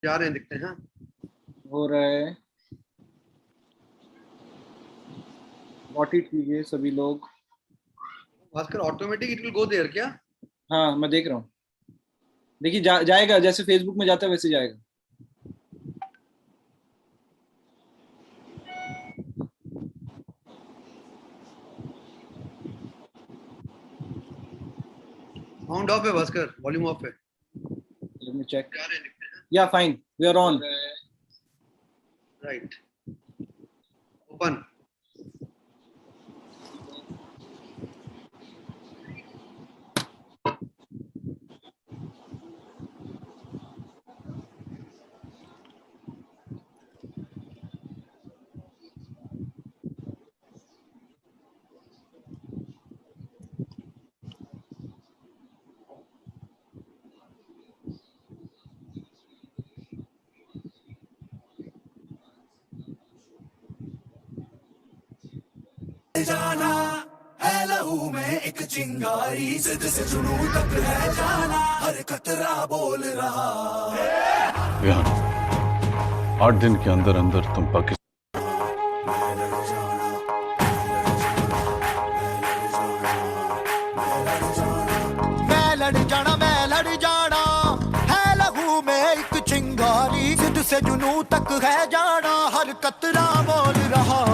जा रहे हैं, दिखते हैं। हाँ हो रहा है। वॉट इट कीजिए सभी लोग। Bhaskar, automatic it will go there क्या? हाँ मैं देख रहा हूँ। देखिए जाएगा, जैसे फेसबुक में जाता है वैसे जाएगा। साउंड ऑफ है भास्कर, वॉल्यूम ऑफ है। Let me check. Yeah fine, we are on. Right, open. जाना है लहू में एक चिंगारी, जिद से जुनून तक है जाना, हर कतरा बोल रहा। 8 दिन के अंदर अंदर तुम पाकिस्तान मैं लड़ जाना है लहू में एक चिंगारी, जिद से जुनून तक है जाना, हर कतरा बोल रहा।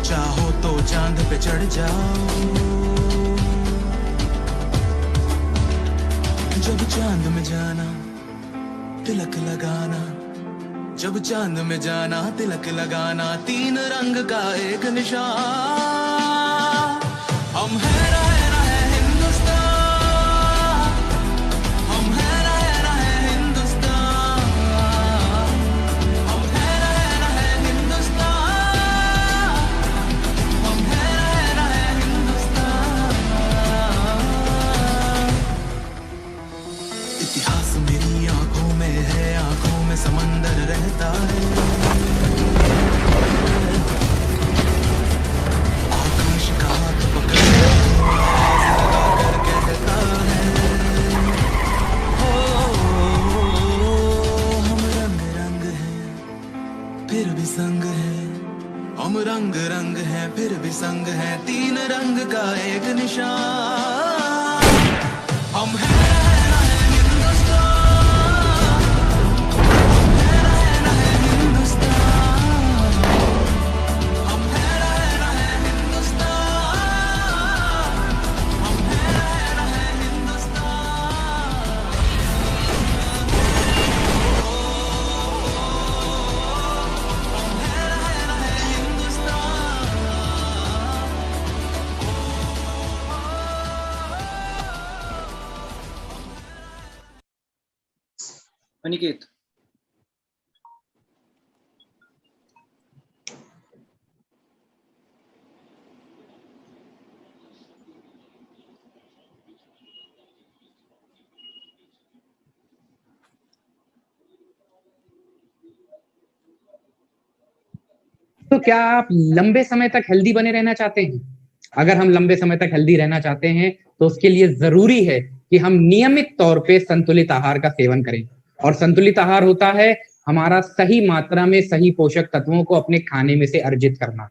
चाहो तो चांद पे चढ़ जाओ, जब चांद में जाना तिलक लगाना, जब चांद में जाना तिलक लगाना, 3 रंग का एक निशान। हम है रहे हिंदुस्तान, हम है रहे हिंदुस्तान, हम है रहे हिंदुस्तान, हम है रहे हिंदुस्तान। इतिहास मेरी आंखों में है, आंखों में समंदर रहता है, आकाश का हाथ पकड़ कर कहता है, हम रंग रंग हैं फिर भी संग है, हम रंग रंग हैं फिर भी संग है, 3 रंग का एक निशान। हम हैं अनिकेत। तो क्या आप लंबे समय तक हेल्दी बने रहना चाहते हैं? अगर हम लंबे समय तक हेल्दी रहना चाहते हैं तो उसके लिए जरूरी है कि हम नियमित तौर पे संतुलित आहार का सेवन करें। और संतुलित आहार होता है हमारा सही मात्रा में सही पोषक तत्वों को अपने खाने में से अर्जित करना।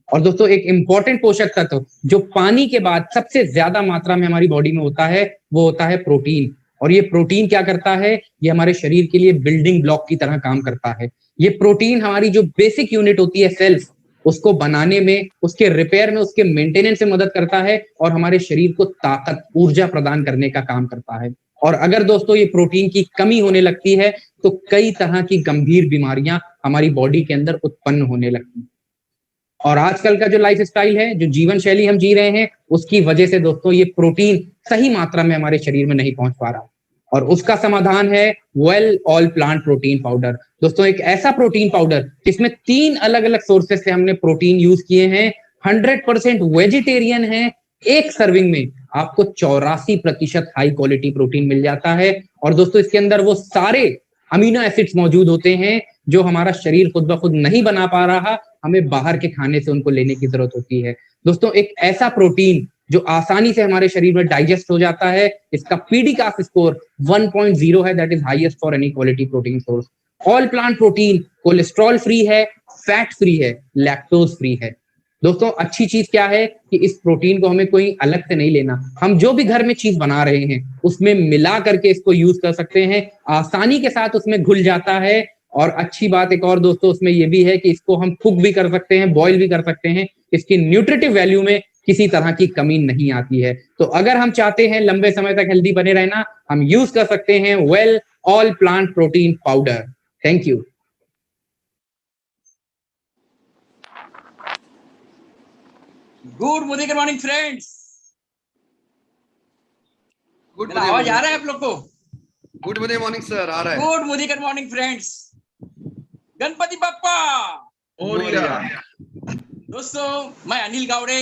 और दोस्तों, एक इंपॉर्टेंट पोषक तत्व जो पानी के बाद सबसे ज्यादा मात्रा में हमारी बॉडी में होता है वो होता है प्रोटीन। और ये प्रोटीन क्या करता है? ये हमारे शरीर के लिए बिल्डिंग ब्लॉक की तरह काम करता है। ये प्रोटीन हमारी जो बेसिक यूनिट होती है सेल्स, उसको बनाने में, उसके रिपेयर में, उसके मेंटेनेंस में मदद करता है और हमारे शरीर को ताकत, ऊर्जा प्रदान करने का काम करता है। और अगर दोस्तों ये प्रोटीन की कमी होने लगती है तो कई तरह की गंभीर बीमारियां हमारी बॉडी के अंदर उत्पन्न होने लगती हैं। और आजकल का जो लाइफ स्टाइल है, जो जीवन शैली हम जी रहे हैं, उसकी वजह से दोस्तों ये प्रोटीन सही मात्रा में हमारे शरीर में नहीं पहुंच पा रहा। और उसका समाधान है well all plant protein powder. दोस्तों, एक ऐसा प्रोटीन पाउडर जिसमें 3 अलग अलग सोर्सेस से हमने प्रोटीन यूज किए हैं 100% वेजिटेरियन है, एक सर्विंग में आपको 84% हाई क्वालिटी प्रोटीन मिल जाता है। और दोस्तों इसके अंदर वो सारे अमीनो एसिड्स मौजूद होते हैं जो हमारा शरीर खुद ब खुद नहीं बना पा रहा, हमें बाहर के खाने से उनको लेने की जरूरत होती है। दोस्तों एक ऐसा प्रोटीन जो आसानी से हमारे शरीर में डाइजेस्ट हो जाता है, इसका पीडीकास्ट स्कोर 1.0 है, that is highest for any quality protein source. All plant protein cholesterol free है, फैट फ्री है, लैक्टोज फ्री है। दोस्तों अच्छी चीज क्या है कि इस प्रोटीन को हमें कोई अलग से नहीं लेना, हम जो भी घर में चीज बना रहे हैं उसमें मिला करके इसको यूज कर सकते हैं, आसानी के साथ उसमें घुल जाता है। और अच्छी बात एक और दोस्तों उसमें ये भी है कि इसको हम कुक भी कर सकते हैं, बॉईल भी कर सकते हैं, इसकी न्यूट्रिटिव वैल्यू में किसी तरह की कमी नहीं आती है। तो अगर हम चाहते हैं लंबे समय तक हेल्दी बने रहना, हम यूज कर सकते हैं well all plant protein powder. Thank you. Good morning friends. Good आवाज आ रहा है आप लोग को? गुड मॉर्निंग सर, आ रहा है। Good morning friends. Ganpati Bappa Morya. दोस्तों मैं अनिल गावड़े,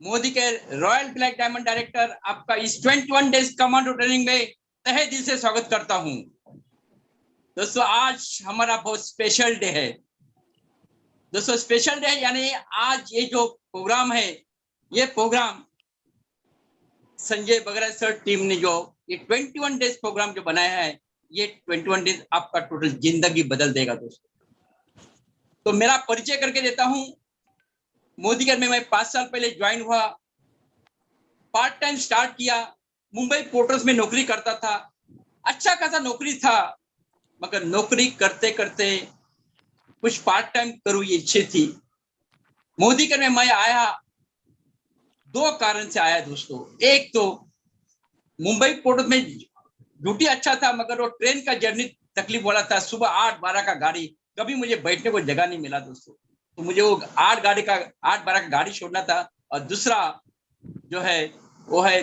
मोदी के रॉयल ब्लैक डायमंड डायरेक्टर, आपका इस 21 डेज कमांडो ट्रेनिंग में तहे दिल से स्वागत करता हूं। दोस्तों आज हमारा बहुत स्पेशल डे है। दोस्तों स्पेशल डे यानी आज ये जो प्रोग्राम है, ये प्रोग्राम संजय बगरा सर टीम ने जो ये 21 डेज प्रोग्राम जो बनाया है, ये 21 डेज आपका टोटल जिंदगी बदल देगा। दोस्तों तो मेरा परिचय करके देता हूं। मोदीगर में मैं 5 साल पहले ज्वाइन हुआ, पार्ट टाइम स्टार्ट किया, मुंबई पोर्ट्स में नौकरी करता था, अच्छा खासा नौकरी था, मगर नौकरी करते करते कुछ पार्ट टाइम करूँ ये इच्छा थी। मोदीगर में मैं आया 2 कारण से आया दोस्तों। एक तो मुंबई पोर्ट में ड्यूटी अच्छा था, मगर वो ट्रेन का जर्नी तकलीफ वाला था, सुबह 8-12 का गाड़ी, कभी मुझे बैठने को जगह नहीं मिला दोस्तों। तो मुझे वो 8-12 का गाड़ी छोड़ना था। और दूसरा जो है वो है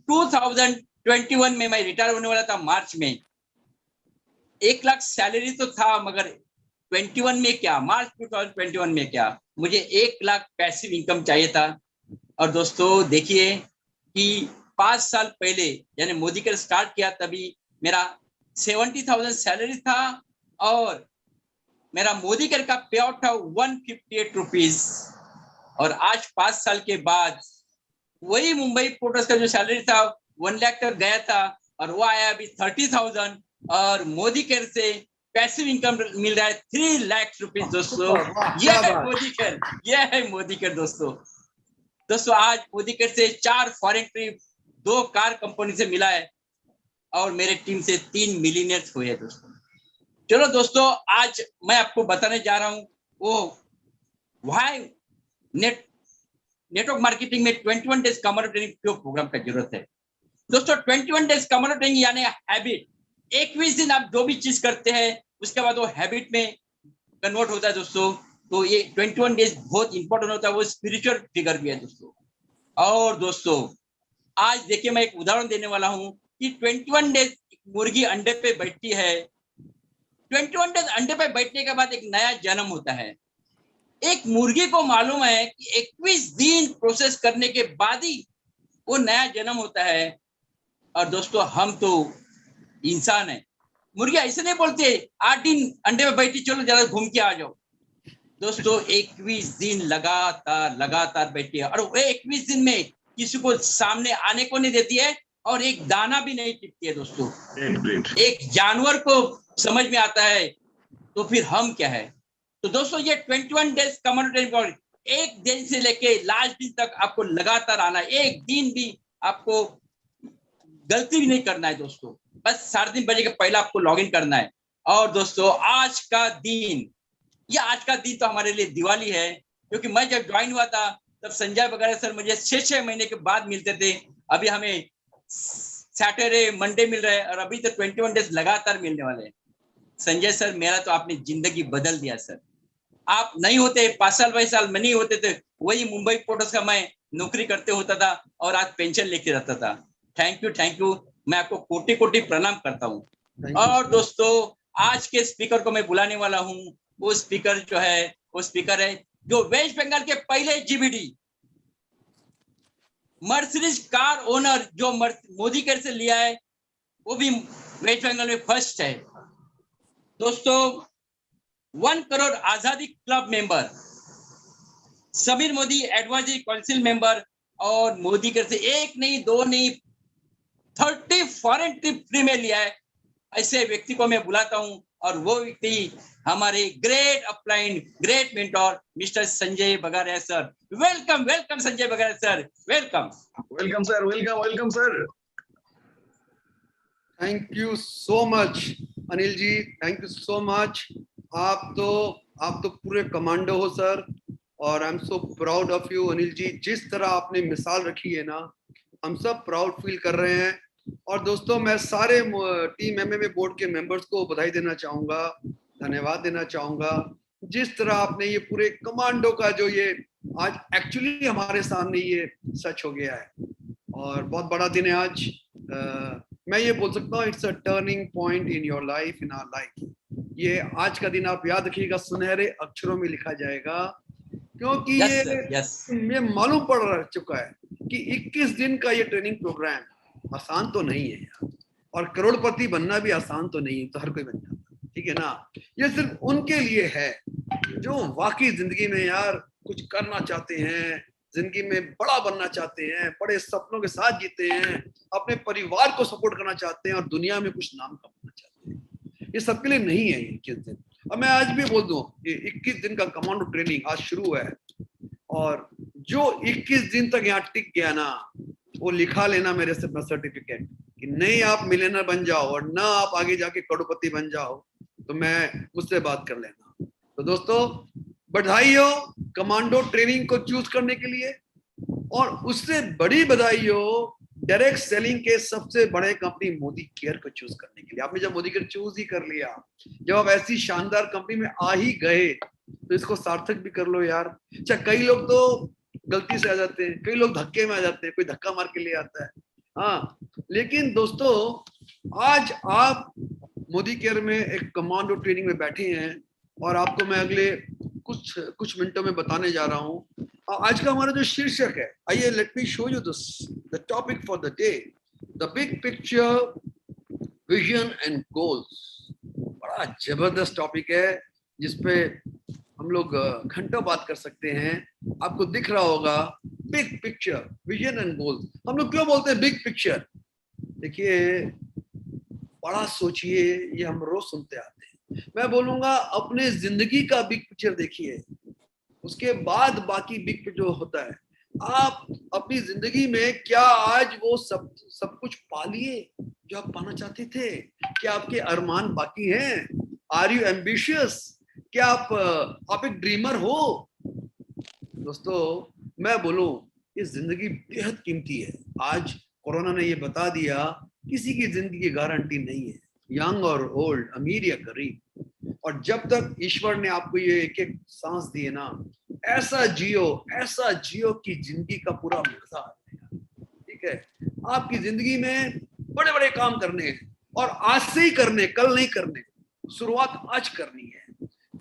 2021 में मैं रिटायर होने वाला था मार्च में। 1 लाख सैलरी तो था, मगर 21 में क्या, मार्च 2021 में क्या, मुझे 1 लाख पैसिव इनकम चाहिए था। और दोस्तों देखिए कि 5 साल पहले यानी मोदी के स्टार्ट किया तभी मेरा 70,000 सैलरी था और मेरा मोदी कर का पे आउट था 158 रुपीज। और आज 5 साल के बाद वही मुंबई पोर्ट्स का जो सैलरी था 1 लाख तक गया था और वो आया अभी 30,000 और मोदी केयर से पैसिव इनकम मिल रहा है 3 लाख रुपीज। दोस्तों ये है मोदी केयर, ये है मोदी केयर। दोस्तों आज मोदी केयर से 4 फॉरेन ट्रिप, 2 कार कंपनी से मिला है और मेरे टीम से 3 मिलियनियर्स हुए हैं दोस्तों। चलो दोस्तों आज मैं आपको बताने जा रहा हूं वो व्हाई नेटवर्क मार्केटिंग में 21 डेज कमांडो ट्रेनिंग क्यों प्रोग्राम का जरूरत है। दोस्तों 21 डेज कमांडो ट्रेनिंग यानी हैबिट, 21 दिन आप जो भी चीज करते हैं उसके बाद वो हैबिट में कन्वर्ट होता है दोस्तों। तो ये 21 डेज बहुत इंपॉर्टेंट होता है, वो स्पिरिचुअल फिगर भी है दोस्तों। और दोस्तों आज देखिए मैं एक उदाहरण देने वाला हूं कि 21 डेज मुर्गी अंडे पे बैठती है, 21 डेज अंडे पे बैठने के बाद एक नया जन्म होता है। एक मुर्गी को मालूम है कि 21 दिन प्रोसेस करने के बाद ही वो नया जन्म होता है। और दोस्तों हम तो इंसान है, मुर्गी ऐसे नहीं बोलते 8 दिन अंडे पे बैठी चलो जरा घूम के आ जाओ। दोस्तों 21 दिन लगातार बैठी है और वो 21 दिन में किसी को सामने आने को नहीं देती है और एक दाना भी नहीं टिपती है। दोस्तों एक जानवर को समझ में आता है तो फिर हम क्या है। तो दोस्तों ये 21 डेज कमांडो ट्रेनिंग, एक दिन से लेके लास्ट दिन तक आपको लगातार आना है, एक दिन भी आपको गलती भी नहीं करना है दोस्तों। बस 3:30 बजे के पहले आपको लॉग इन करना है। और दोस्तों आज का दिन तो हमारे लिए दिवाली है, क्योंकि मैं जब ज्वाइन हुआ था तब संजय वगैरह सर मुझे 6 महीने के बाद मिलते थे। अभी हमें सैटरडे मंडे मिल रहा है और अभी तो 21 डेज लगातार मिलने वाले हैं। संजय सर मेरा तो आपने जिंदगी बदल दिया सर। आप नहीं होते 5 साल 22 साल में नहीं होते थे, वही मुंबई पोर्ट्स का मैं नौकरी करते होता था और आज पेंशन लेके रहता था। थैंक यू, मैं आपको कोटि प्रणाम करता हूँ। और दोस्तों आज के स्पीकर को मैं बुलाने वाला हूँ। वो स्पीकर जो है वो स्पीकर है जो वेस्ट बंगाल के पहले जीबीडी मर्सिडीज कार ओनर जो मोदी केयर से लिया है, वो भी वेस्ट बंगाल में फर्स्ट है। दोस्तों, 1 crore Azadi club member, Sameer Modi advisory council member और मोदी केयर से 1 नहीं 2 नहीं 30 फॉरेन ट्रिप फ्री में लिया है। ऐसे व्यक्ति को मैं बुलाता हूं और वो व्यक्ति हमारे great upline, great mentor mister Sanjay Bagaria sir. Welcome welcome Sanjay Bagaria sir, welcome. Welcome sir, welcome sir. Thank you so much Anil ji, thank you so much. आप तो पूरे कमांडो हो सर, और I am so proud of you Anil ji. जिस तरह आपने मिसाल रखी है ना, हम सब प्राउड फील कर रहे हैं। और दोस्तों, मैं सारे टीम एमएमए बोर्ड के मेंबर्स को बधाई देना चाहूंगा, धन्यवाद देना चाहूंगा। जिस तरह आपने ये पूरे कमांडो का जो ये आज एक्चुअली हमारे सामने ये सच हो गया है, और बहुत बड़ा दिन है आज। मैं ये बोल सकता हूँ, it's a turning point in your life, in our life. ये आज का दिन आप याद रखिएगा, सुनहरे अक्षरों में लिखा जाएगा, क्योंकि ये मालूम पड़ चुका है कि 21 दिन का ये ट्रेनिंग प्रोग्राम आसान तो नहीं है यार, और करोड़पति बनना भी आसान तो नहीं है, तो हर कोई बन जाता, ठीक है ना। ये सिर्फ उनके लिए है जो वाकई जिंदगी में यार कुछ करना चाहते हैं, जिंदगी में बड़ा बनना चाहते हैं, बड़े सपनों के साथ जीते हैं, अपने परिवार को सपोर्ट करना चाहते हैं और दुनिया में कुछ नाम कमाना चाहते हैं। ये सबके लिए नहीं है 21 दिन। अब मैं आज भी बोल दूं, ये 21 दिन का कमांडो ट्रेनिंग आज शुरू है, और जो 21 दिन तक यहाँ टिक गया ना, वो लिखा लेना मेरे से अपना सर्टिफिकेट कि नहीं आप मिलियनर बन जाओ और ना आप आगे जाके करोड़पति बन जाओ, तो मैं मुझसे बात कर लेना। तो दोस्तों, बधाई हो कमांडो ट्रेनिंग को चूज करने के लिए, और उससे बड़ी बधाई हो डायरेक्ट सेलिंग के सबसे बड़े कंपनी मोदी केयर को चूज करने के लिए। आपने जब मोदी केयर चूज ही कर लिया, जब आप ऐसी शानदार कंपनी में आ ही गए, तो इसको सार्थक भी कर लो यार। अच्छा, कई लोग तो गलती से आ जाते हैं, कई लोग धक्के में आ जाते हैं, कोई धक्का मार के ले आता है, हाँ। लेकिन दोस्तों, आज आप मोदी केयर में एक कमांडो ट्रेनिंग में बैठे हैं, और आपको मैं अगले कुछ मिनटों में बताने जा रहा हूँ। आज का हमारा जो शीर्षक है, आइए let me show you the topic for the day, the big picture, vision and goals. बड़ा जबरदस्त टॉपिक है जिसपे हम लोग घंटों बात कर सकते हैं। आपको दिख रहा होगा big picture, vision and goals. हम लोग क्यों बोलते हैं बिग पिक्चर? देखिए, बड़ा सोचिए, ये हम रोज सुनते आते हैं। मैं बोलूंगा अपने जिंदगी का बिग पिक्चर देखिए, उसके बाद बाकी बिग पिक्चर जो होता है। आप अपनी जिंदगी में क्या आज वो सब कुछ पा लिए जो आप पाना चाहते थे? क्या आपके अरमान बाकी हैं? Are you ambitious? क्या आप एक ड्रीमर हो? दोस्तों, मैं बोलूं, ये जिंदगी बेहद कीमती है। आज कोरोना ने ये बता दिया, किसी की जिंदगी की गारंटी नहीं है, यंग और ओल्ड, अमीर या गरीब। और जब तक ईश्वर ने आपको ये एक एक सांस दिए ना, ऐसा जियो कि जिंदगी का पूरा मजा आएगा, ठीक है। आपकी जिंदगी में बड़े बड़े काम करने हैं, और आज से ही करने, कल नहीं करने, शुरुआत आज करनी है।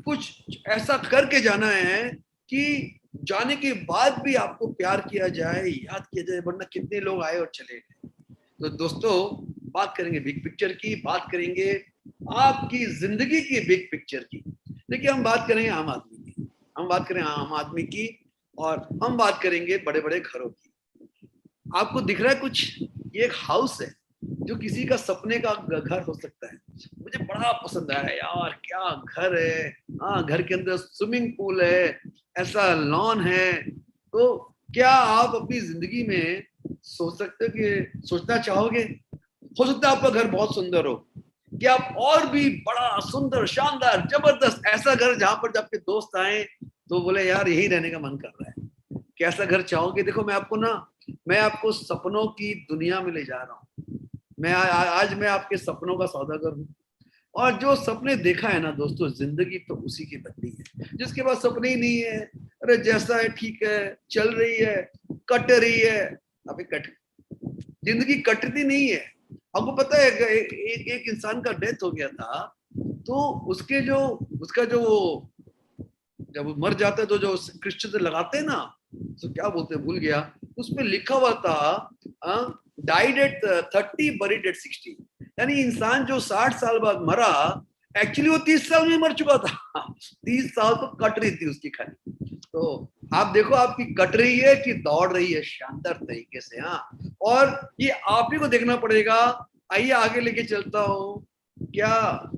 कुछ ऐसा करके जाना है कि जाने के बाद भी आपको प्यार किया जाए, याद किया जाए, वरना कितने लोग आए और चले गए। तो दोस्तों, बात करेंगे बिग पिक्चर की, बात करेंगे आपकी जिंदगी की बिग पिक्चर की। देखिए, हम बात करेंगे आम आदमी की, और हम बात करेंगे बड़े बड़े घरों की। आपको दिख रहा है कुछ? ये एक हाउस है जो किसी का सपने का घर हो सकता है। मुझे बड़ा पसंद आया यार, क्या घर है। हाँ, घर के अंदर स्विमिंग पूल है, ऐसा लॉन है। तो क्या आप अपनी जिंदगी में सोच सकते हो कि सोचना चाहोगे? हो सकता है आपका घर बहुत सुंदर हो, कि आप और भी बड़ा, सुंदर, शानदार, जबरदस्त ऐसा घर जहां पर जब आपके दोस्त आए तो बोले यार यही रहने का मन कर रहा है। कैसा घर चाहोगे? देखो, मैं आपको सपनों की दुनिया में ले जा रहा हूँ। आज मैं आपके सपनों का सौदागर हूँ, और जो सपने देखा है ना दोस्तों, जिंदगी तो उसी की बनती है। जिसके पास सपने ही नहीं है, अरे जैसा है ठीक है, चल रही है, कट रही है। अभी जिंदगी कटती नहीं है। आपको पता है, एक इंसान का डेथ हो गया था, तो उसका जो जब वो मर जाते हैं तो जो क्रिश्चियन से लगाते हैं ना, तो क्या बोलते हैं भूल गया, उसमें लिखा हुआ था डाइड एट 30 बरीड एट 60, यानी इंसान जो 60 साल बाद मरा, एक्चुअली वो 30 साल में मर चुका था। 30 साल तो कट रही थी उसकी खाली। तो आप देखो आपकी कट रही है कि दौड़ रही है शानदार तरीके से। हाँ, और ये आप ही को देखना पड़ेगा। आइए आगे लेके चलता हूँ। क्या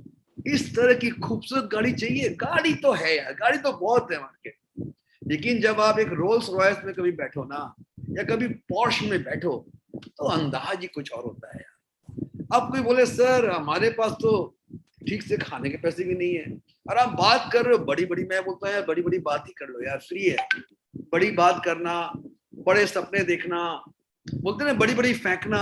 इस तरह की खूबसूरत गाड़ी चाहिए? गाड़ी तो है यार, गाड़ी तो बहुत है मार्केट, लेकिन जब आप एक रोल्स रॉयस में कभी बैठो ना, या कभी पॉर्श में बैठो, तो अंदाज ही कुछ और होता है यार। अब कोई बोले सर हमारे पास तो ठीक से खाने के पैसे भी नहीं है, और आप बात कर रहे हो बड़ी बड़ी, मैं बोलता हूँ यार बड़ी बड़ी बात ही कर लो यार, फ्री है। बड़ी बात करना, बड़े सपने देखना, बोलते ना बड़ी बड़ी फेंकना।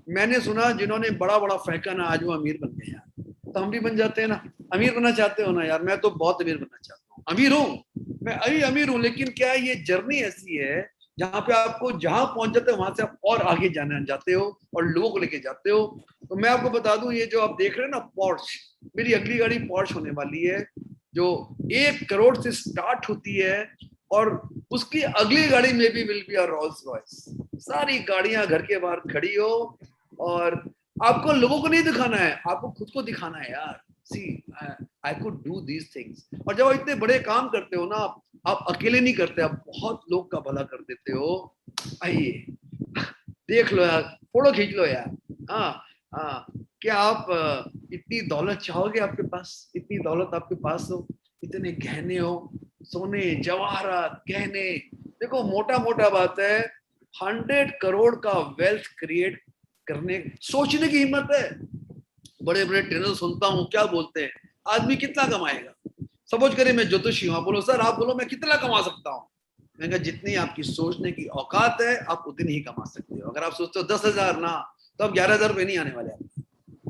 मैंने सुना जिन्होंने बड़ा बड़ा फेंका ना, आज वो अमीर बन गए यार। तो हम भी बन जाते हैं ना। अमीर बनना चाहते हो ना यार? मैं तो बहुत अमीर बनना चाहता हूँ, अमीर हूँ, मैं अभी अमीर हूँ, लेकिन क्या ये जर्नी ऐसी है जहाँ पे आपको जहां पहुंच जाते हो वहां से आप और आगे जाना जाते हो और लोगों को लेके जाते हो। तो मैं आपको बता दूं, ये जो आप देख रहे हैं ना पॉर्श, मेरी अगली गाड़ी पॉर्श होने वाली है, जो 1 करोड़ से स्टार्ट होती है, और उसकी अगली गाड़ी में भी will be a Rolls Royce. सारी गाड़ियां घर के बाहर खड़ी हो, और आपको लोगों को नहीं दिखाना है, आपको खुद को दिखाना है यार। See I could do these things. और जब आप इतने बड़े काम करते हो ना, आप अकेले नहीं करते, आप बहुत लोग का भला कर देते हो। आइए देख लो यार, फोटो खींच लो यार। हाँ हाँ, क्या आप इतनी दौलत चाहोगे? आपके पास इतनी दौलत आपके पास हो, इतने गहने हो, सोने जवाहरात गहने, देखो मोटा मोटा बात है, 100 करोड़ का वेल्थ क्रिएट करने, सोचने की हिम्मत है। बड़े बड़े ट्रेनर सुनता हूँ क्या बोलते हैं, आदमी कितना कमाएगा? सपोज करें मैं ज्योतिषी हूँ, आप बोलो सर, आप बोलो मैं कितना कमा सकता हूँ? मैंने कहा जितनी आपकी सोचने की औकात है आप उतनी ही कमा सकते हो। अगर आप सोचते हो 10,000 ना, तो अब 11,000 रुपये नहीं आने वाले,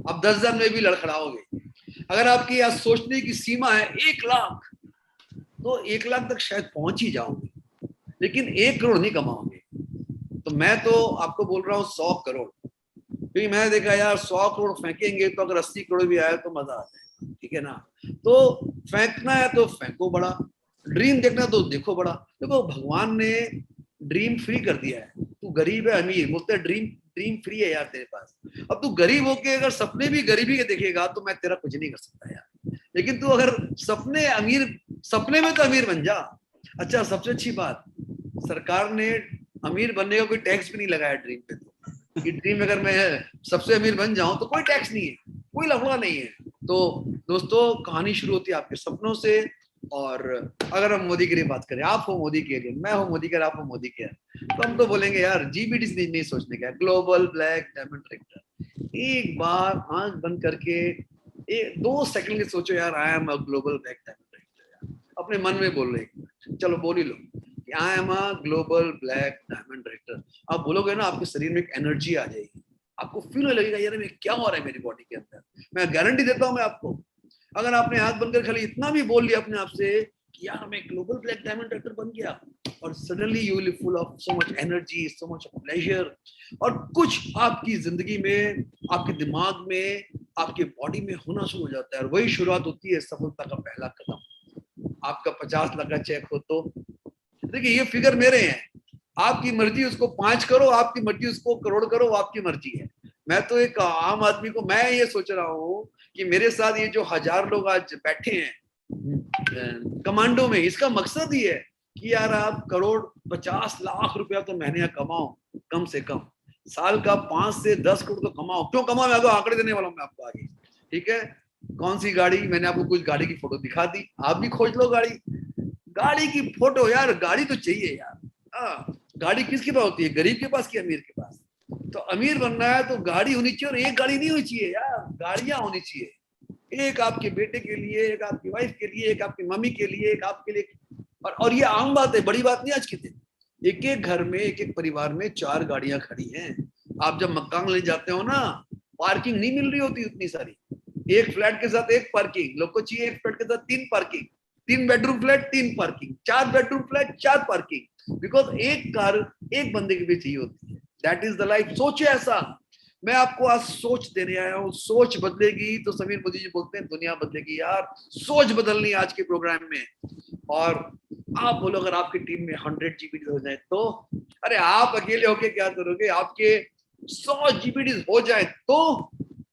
आप 10,000 में भी लड़खड़ाओगे। अगर आपकी आज सोचने की सीमा है 1 लाख, तो 1 लाख तक शायद पहुंच ही जाओगे, लेकिन 1 करोड़ नहीं कमाओगे। तो मैं तो आपको बोल रहा हूँ 100 करोड़, क्योंकि मैंने देखा यार 100 करोड़ फेंकेंगे तो अगर 80 करोड़ भी आए तो मजा आ जाए, ठीक है ना? तो फेंकना है तो फेंको बड़ा, ड्रीम देखना तो देखो बड़ा। देखो भगवान ने ड्रीम फ्री कर दिया है, तू गरीब है अमीर, बोलते हैं ड्रीम ड्रीम फ्री है यार तेरे पास। अब तू गरीब होके अगर सपने भी गरीबी के देखेगा तो मैं तेरा कुछ नहीं कर सकता यार, लेकिन तू अगर सपने में तो अमीर बन जा। अच्छा, सबसे अच्छी बात, सरकार ने अमीर बनने का कोई टैक्स भी नहीं लगाया ड्रीम पे, तो कि ड्रीम अगर मैं सबसे अमीर बन जाऊं तो कोई टैक्स नहीं है, कोई लफड़ा नहीं है। तो दोस्तों कहानी शुरू होती है आपके सपनों से। और अगर हम मोदी के लिए बात करें, आप हो मोदी के लिए, मैं हूं मोदी के, आप हो मोदी के, तो हम तो बोलेंगे यार जीबीडी नहीं सोचने का, ग्लोबल ब्लैक डायमंड ट्रैक्टर। एक बार आंख बंद करके 2 सेकंड के सोचो यार, I am a global black diamond tractor. अपने मन में बोल रहे, चलो बोल ही लो, I am a global black diamond tractor. आप बोलोगे ना, आपके शरीर में एक एनर्जी आ जाएगी, आपको फील होने लगेगा यार मैं क्या हो रहा है मेरी बॉडी के अंदर। मैं गारंटी देता हूं मैं आपको, अगर आपने आंख बंद कर खाली इतना भी बोल लिया अपने आप से कि यार मैं ग्लोबल ब्लैक डायमंड ट्रैक्टर बन गया, और suddenly you will full of so much energy, so much of pleasure, और कुछ आपकी जिंदगी में, आपके दिमाग में, आपके बॉडी में होना शुरू हो जाता है। और वही शुरुआत होती है सफलता का पहला कदम। आपका 50 लाख का चेक हो तो देखिए ये फिगर मेरे हैं, आपकी मर्जी उसको 5 करो, आपकी मर्जी उसको करोड़ करो, आपकी मर्जी है। मैं तो एक आम आदमी को मैं ये सोच रहा हूँ कि मेरे साथ ये जो 1000 लोग आज बैठे हैं कमांडो में, इसका मकसद ही है कि यार आप करोड़ 50 लाख रुपया तो महीने कमाओ, कम से कम साल का 5 से 10 करोड़ तो कमाओ। क्यों कमाओ, मैं तो आंकड़े देने वाला हूँ मैं आपको आगे, ठीक है? कौन सी गाड़ी, मैंने आपको कुछ गाड़ी की फोटो दिखा दी, आप भी खोज लो गाड़ी की फोटो। यार गाड़ी तो चाहिए यार। गाड़ी किसके पास होती है, गरीब के पास कि अमीर के पास? तो अमीर बनना है तो गाड़ी होनी चाहिए, और एक गाड़ी नहीं होनी चाहिए यार, गाड़ियां होनी चाहिए। एक आपके बेटे के लिए, एक आपकी वाइफ के लिए, एक आपकी मम्मी के लिए, एक आपके लिए। और ये आम बात है, बड़ी बात नहीं आज के दिन। एक एक घर में, एक एक परिवार में 4 गाड़ियां खड़ी हैं। आप जब मकान ले जाते हो ना, पार्किंग नहीं मिल रही होती उतनी सारी। एक फ्लैट के साथ 1 पार्किंग, लोग को चाहिए एक फ्लैट के साथ 3 parking, 3 bedroom flat 3 parking, 4 bedroom flat 4 parking, because एक कार एक बंदे के भी चाहिए होती है। That is the life. सोचे ऐसा। मैं आपको आज सोच देने आया हूँ, सोच बदलेगी तो समीर मोदी जी बोलते हैं दुनिया बदलेगी। यार सोच बदलनी आज के प्रोग्राम में। और आप बोलो अगर आपकी टीम में 100 जीबीडी हो जाए तो, अरे आप अकेले होके क्या करोगे, आपके 100 जीबीडी हो जाए तो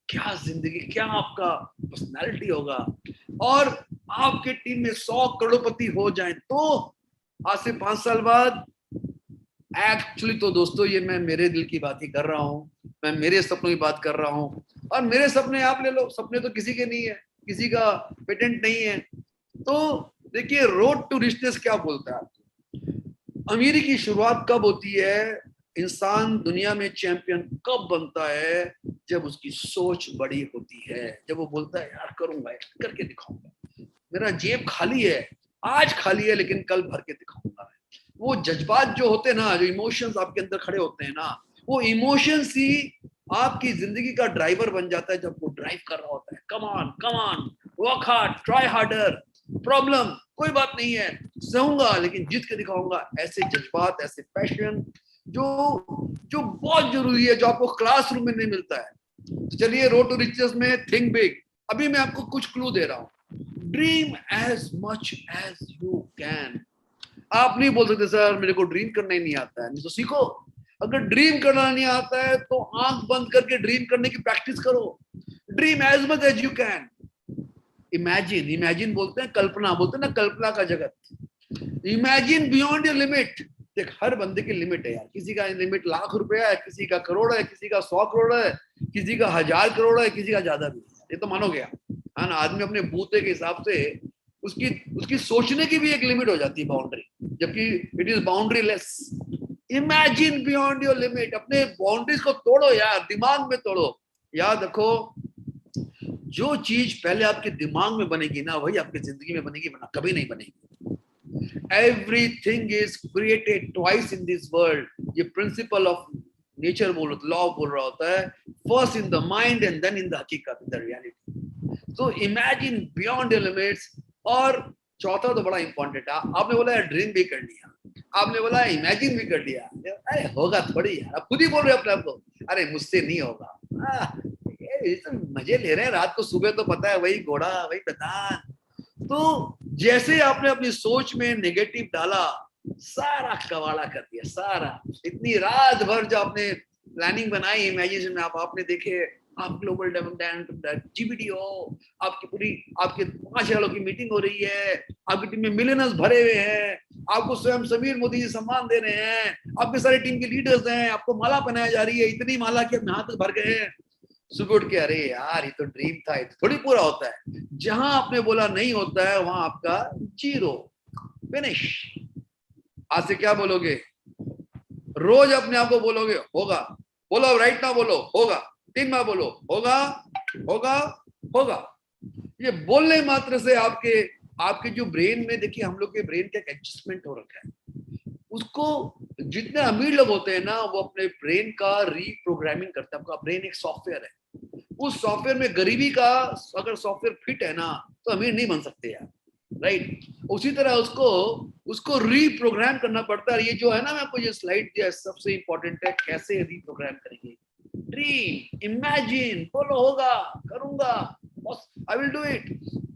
क्या जिंदगी, क्या आपका पर्सनालिटी होगा। और आपके टीम में 100 करोड़पति हो जाए तो आज से 5 साल बाद, एक्चुअली तो दोस्तों ये मैं मेरे दिल की बात ही कर रहा हूँ, मैं मेरे सपनों की बात कर रहा हूँ। और मेरे सपने आप ले लो, सपने तो किसी के नहीं है, किसी का पेटेंट नहीं है। तो देखिए रोड टू रिचनेस क्या बोलता है आपको, अमीरी की शुरुआत कब होती है, इंसान दुनिया में चैंपियन कब बनता है, जब उसकी सोच बड़ी होती है, जब वो बोलता है यार करूंगा, करके दिखाऊंगा, मेरा जेब खाली है, आज खाली है लेकिन कल भर के दिखाऊंगा। वो जज्बात जो होते हैं ना, जो इमोशंस आपके अंदर खड़े होते हैं ना, वो इमोशंस ही आपकी जिंदगी का ड्राइवर बन जाता है। जब वो ड्राइव कर रहा होता है, come on work hard, try harder, problem कोई बात नहीं है, सहूंगा लेकिन जीत के दिखाऊंगा, ऐसे जज्बात, ऐसे पैशन जो जो बहुत जरूरी है, जो आपको क्लासरूम में नहीं मिलता है। तो चलिए रोड टू रिचेस में थिंक बिग। अभी मैं आपको कुछ क्लू दे रहा हूँ, dream as much as you can. आप नहीं बोल सकते सर मेरे को ड्रीम करना ही नहीं आता है, नहीं तो सीखो। अगर ड्रीम करना नहीं आता है तो आंख बंद करके ड्रीम करने की प्रैक्टिस करो। Dream as much as you can. Imagine बोलते हैं, कल्पना बोलते हैं ना, कल्पना का जगत। Imagine beyond your limit. देख हर बंदे की लिमिट है यार, किसी का लिमिट लाख रुपया है, किसी का करोड़ है, किसी का 100 करोड़ है, किसी का 1000 करोड़ है, किसी का ज्यादा भी। ये तो मानोगे आप, है ना। आदमी अपने बूते के हिसाब से उसकी सोचने की भी एक लिमिट हो जाती है, बाउंड्री, जबकि it is boundary less. Imagine beyond your limit. अपने बाउंड्रीज को तोड़ो यार, दिमाग में तोड़ो। याद रखो, जो चीज पहले आपके दिमाग में बनेगी ना, वही आपकी जिंदगी में बनेगी, वरना कभी नहीं बनेगी। Everything is created twice in this world. ये प्रिंसिपल ऑफ नेचर लॉ बोल रहा होता है, first in the mind and then in the हकीकत, इन द रियलिटी। तो इमेजिन बियॉन्ड योर लिमिट्स। और चौथा तो बड़ा इंपॉर्टेंट है, आपने बोला ड्रीम भी कर लिया, आपने बोला इमेजिन भी कर लिया, अरे होगा थोड़ी यार, आप खुद ही बोल रहे हो अपने आप को, अरे मुझसे नहीं होगा, ये तो मजे ले रहे हैं, रात को सुबह तो पता है वही घोड़ा वही मैदान। तो जैसे आपने अपनी सोच में नेगेटिव डाला, सारा कवाड़ा कर दिया, सारा। इतनी रात भर जो आपने प्लानिंग बनाई इमेजिनेशन में, आपने देखे आप ग्लोबल डेवलपमेंट जीबीडी हो, आपकी पूरी आपके 5 सालों की मीटिंग हो रही है, आपकी टीम में मिलियनर्स भरे हुए हैं, आपको स्वयं समीर मोदी जी सम्मान दे रहे हैं, आपके सारे टीम के लीडर्स हैं, आपको माला पहनाई जा रही है, इतनी माला कि अपने हाथ भर गए हैं। सुबह उठ के अरे यार ये तो ड्रीम था, ये तो थोड़ी पूरा होता है। जहां आपने बोला नहीं होता है, वहां आपका 0 फिनिश। आज से क्या बोलोगे, रोज अपने आप को बोलोगे होगा, बोलो राइट ना, बोलो होगा, 3 बार बोलो होगा होगा होगा। ये बोलने मात्र से आपके जो ब्रेन में, देखिए हम लोग के ब्रेन का एडजस्टमेंट हो रखा है, उसको जितने अमीर लोग होते हैं ना, वो अपने ब्रेन का रीप्रोग्रामिंग करते हैं। आपका ब्रेन एक सॉफ्टवेयर है, उस सॉफ्टवेयर में गरीबी का अगर सॉफ्टवेयर फिट है ना, तो अमीर नहीं बन सकते यार, राइट। उसी तरह उसको रीप्रोग्राम करना पड़ता है। ये जो है ना, मैं आपको ये स्लाइड दिया, सबसे इंपॉर्टेंट है, कैसे रीप्रोग्राम करेंगे। ड्रीम, इमेजिन, बोलो होगा, करूंगा, आई विल डू इट।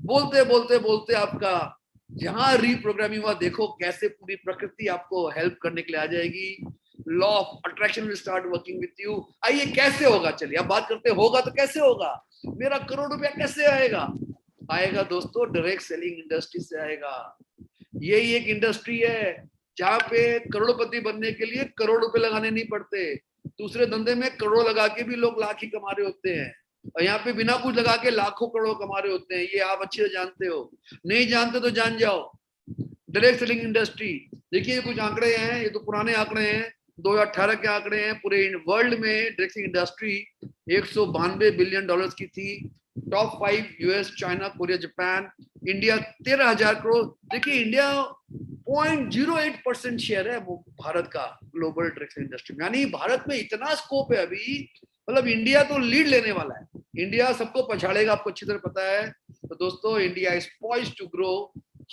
बोलते बोलते बोलते आपका जहां रीप्रोग्रामिंग हुआ, देखो कैसे पूरी प्रकृति आपको हेल्प करने के लिए आ जाएगी। Law of attraction will start working with you. आइए कैसे होगा, चलिए अब बात करते हैं, होगा तो कैसे होगा, मेरा करोड़ रुपया कैसे आएगा दोस्तों, डायरेक्ट सेलिंग इंडस्ट्री से आएगा। यही एक इंडस्ट्री है जहां पे करोड़पति बनने के लिए करोड़ रुपए लगाने नहीं पड़ते। दूसरे धंधे में करोड़ लगा के भी लोग लाख ही कमा रहे होते हैं, और यहाँ पे बिना कुछ लगा के लाखों करोड़ कमा रहे होते हैं। ये आप अच्छे से जानते हो, नहीं जानते तो जान जाओ। डायरेक्ट सेलिंग इंडस्ट्री, देखिए कुछ आंकड़े हैं, ये तो पुराने आंकड़े हैं, 2018 के आंकड़े हैं। पूरे वर्ल्ड में direct selling industry 192 billion dollars की थी। Top 5 US, China, Korea, Japan. India 13,000 crore. देखिए इंडिया 0.08% शेयर है वो भारत का ग्लोबल डायरेक्ट सेलिंग इंडस्ट्री में। यानी भारत में इतना स्कोप है अभी, मतलब इंडिया तो लीड लेने वाला है। इंडिया सबको पछाड़ेगा, आपको अच्छी तरह पता है। तो दोस्तों India is poised to grow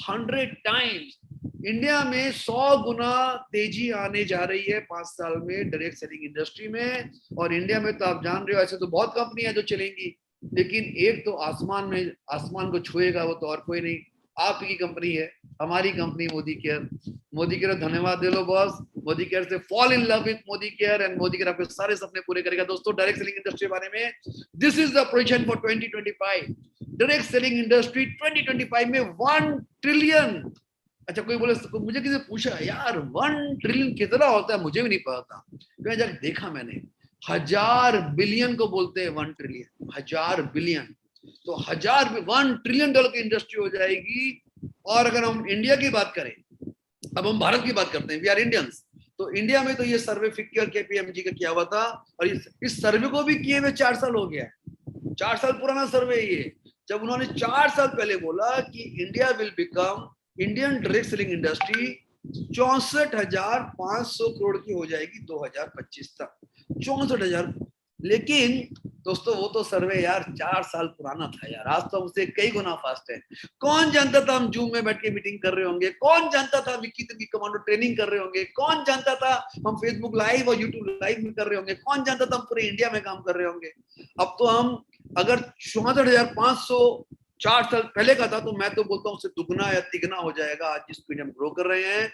100 times. India में 100 गुना तेजी आने जा रही है 5 साल में डायरेक्ट सेलिंग इंडस्ट्री में। और इंडिया में तो आप जान रहे हो, ऐसे तो बहुत कंपनियां जो चलेंगी, लेकिन एक तो आसमान को छुएगा, वो तो और कोई नहीं, आपकी कंपनी है, हमारी company Modi care. Modi care धन्यवाद दे लो बॉस। मोदी केयर से fall in love with Modi care and Modi care आपके सारे सपने पूरे करेगा। दोस्तों डायरेक्ट सेलिंग इंडस्ट्री के बारे में, this is the projection for 2025। Direct selling industry 2025 में 1 ट्रिलियन। अच्छा कोई बोले, मुझे किसी पूछा यार 1 ट्रिलियन कितना होता है, मुझे भी नहीं पता था। मैं जाकर देखा मैंने, 1000 बिलियन को बोलते हैं 1 ट्रिलियन, 1000 बिलियन। तो 1 ट्रिलियन डॉलर की इंडस्ट्री हो जाएगी। और अगर हम इंडिया की बात करें, अब हम भारत की बात करते हैं, वी आर इंडियंस, तो इंडिया में तो ये सर्वे फिक्र केपीएमजी का किया हुआ था, और इस सर्वे को भी किए हुए 4 साल हो गया है। 4 साल पुराना सर्वे ये, जब उन्होंने 4 साल पहले बोला कि India will become, Indian direct selling industry 64,500 crore की हो जाएगी 2025 तक। 64,000। लेकिन दोस्तों वो तो सर्वे यार 4 साल पुराना था यार, आज तो हमसे कई गुना फास्ट है। कौन जानता था हम जूम में बैठ के मीटिंग कर रहे होंगे, कौन जानता था विकी की कमांडो ट्रेनिंग कर रहे होंगे, कौन जानता था हम फेसबुक लाइव और यूट्यूब लाइव में कर रहे होंगे, कौन जानता था हम पूरे इंडिया में काम कर रहे होंगे। अब तो हम अगर 64,500 4 साल पहले का था, तो मैं तो बोलता हूँ उससे दुगना या तिगना हो जाएगा आज जिस स्पीड हम ग्रो कर रहे हैं।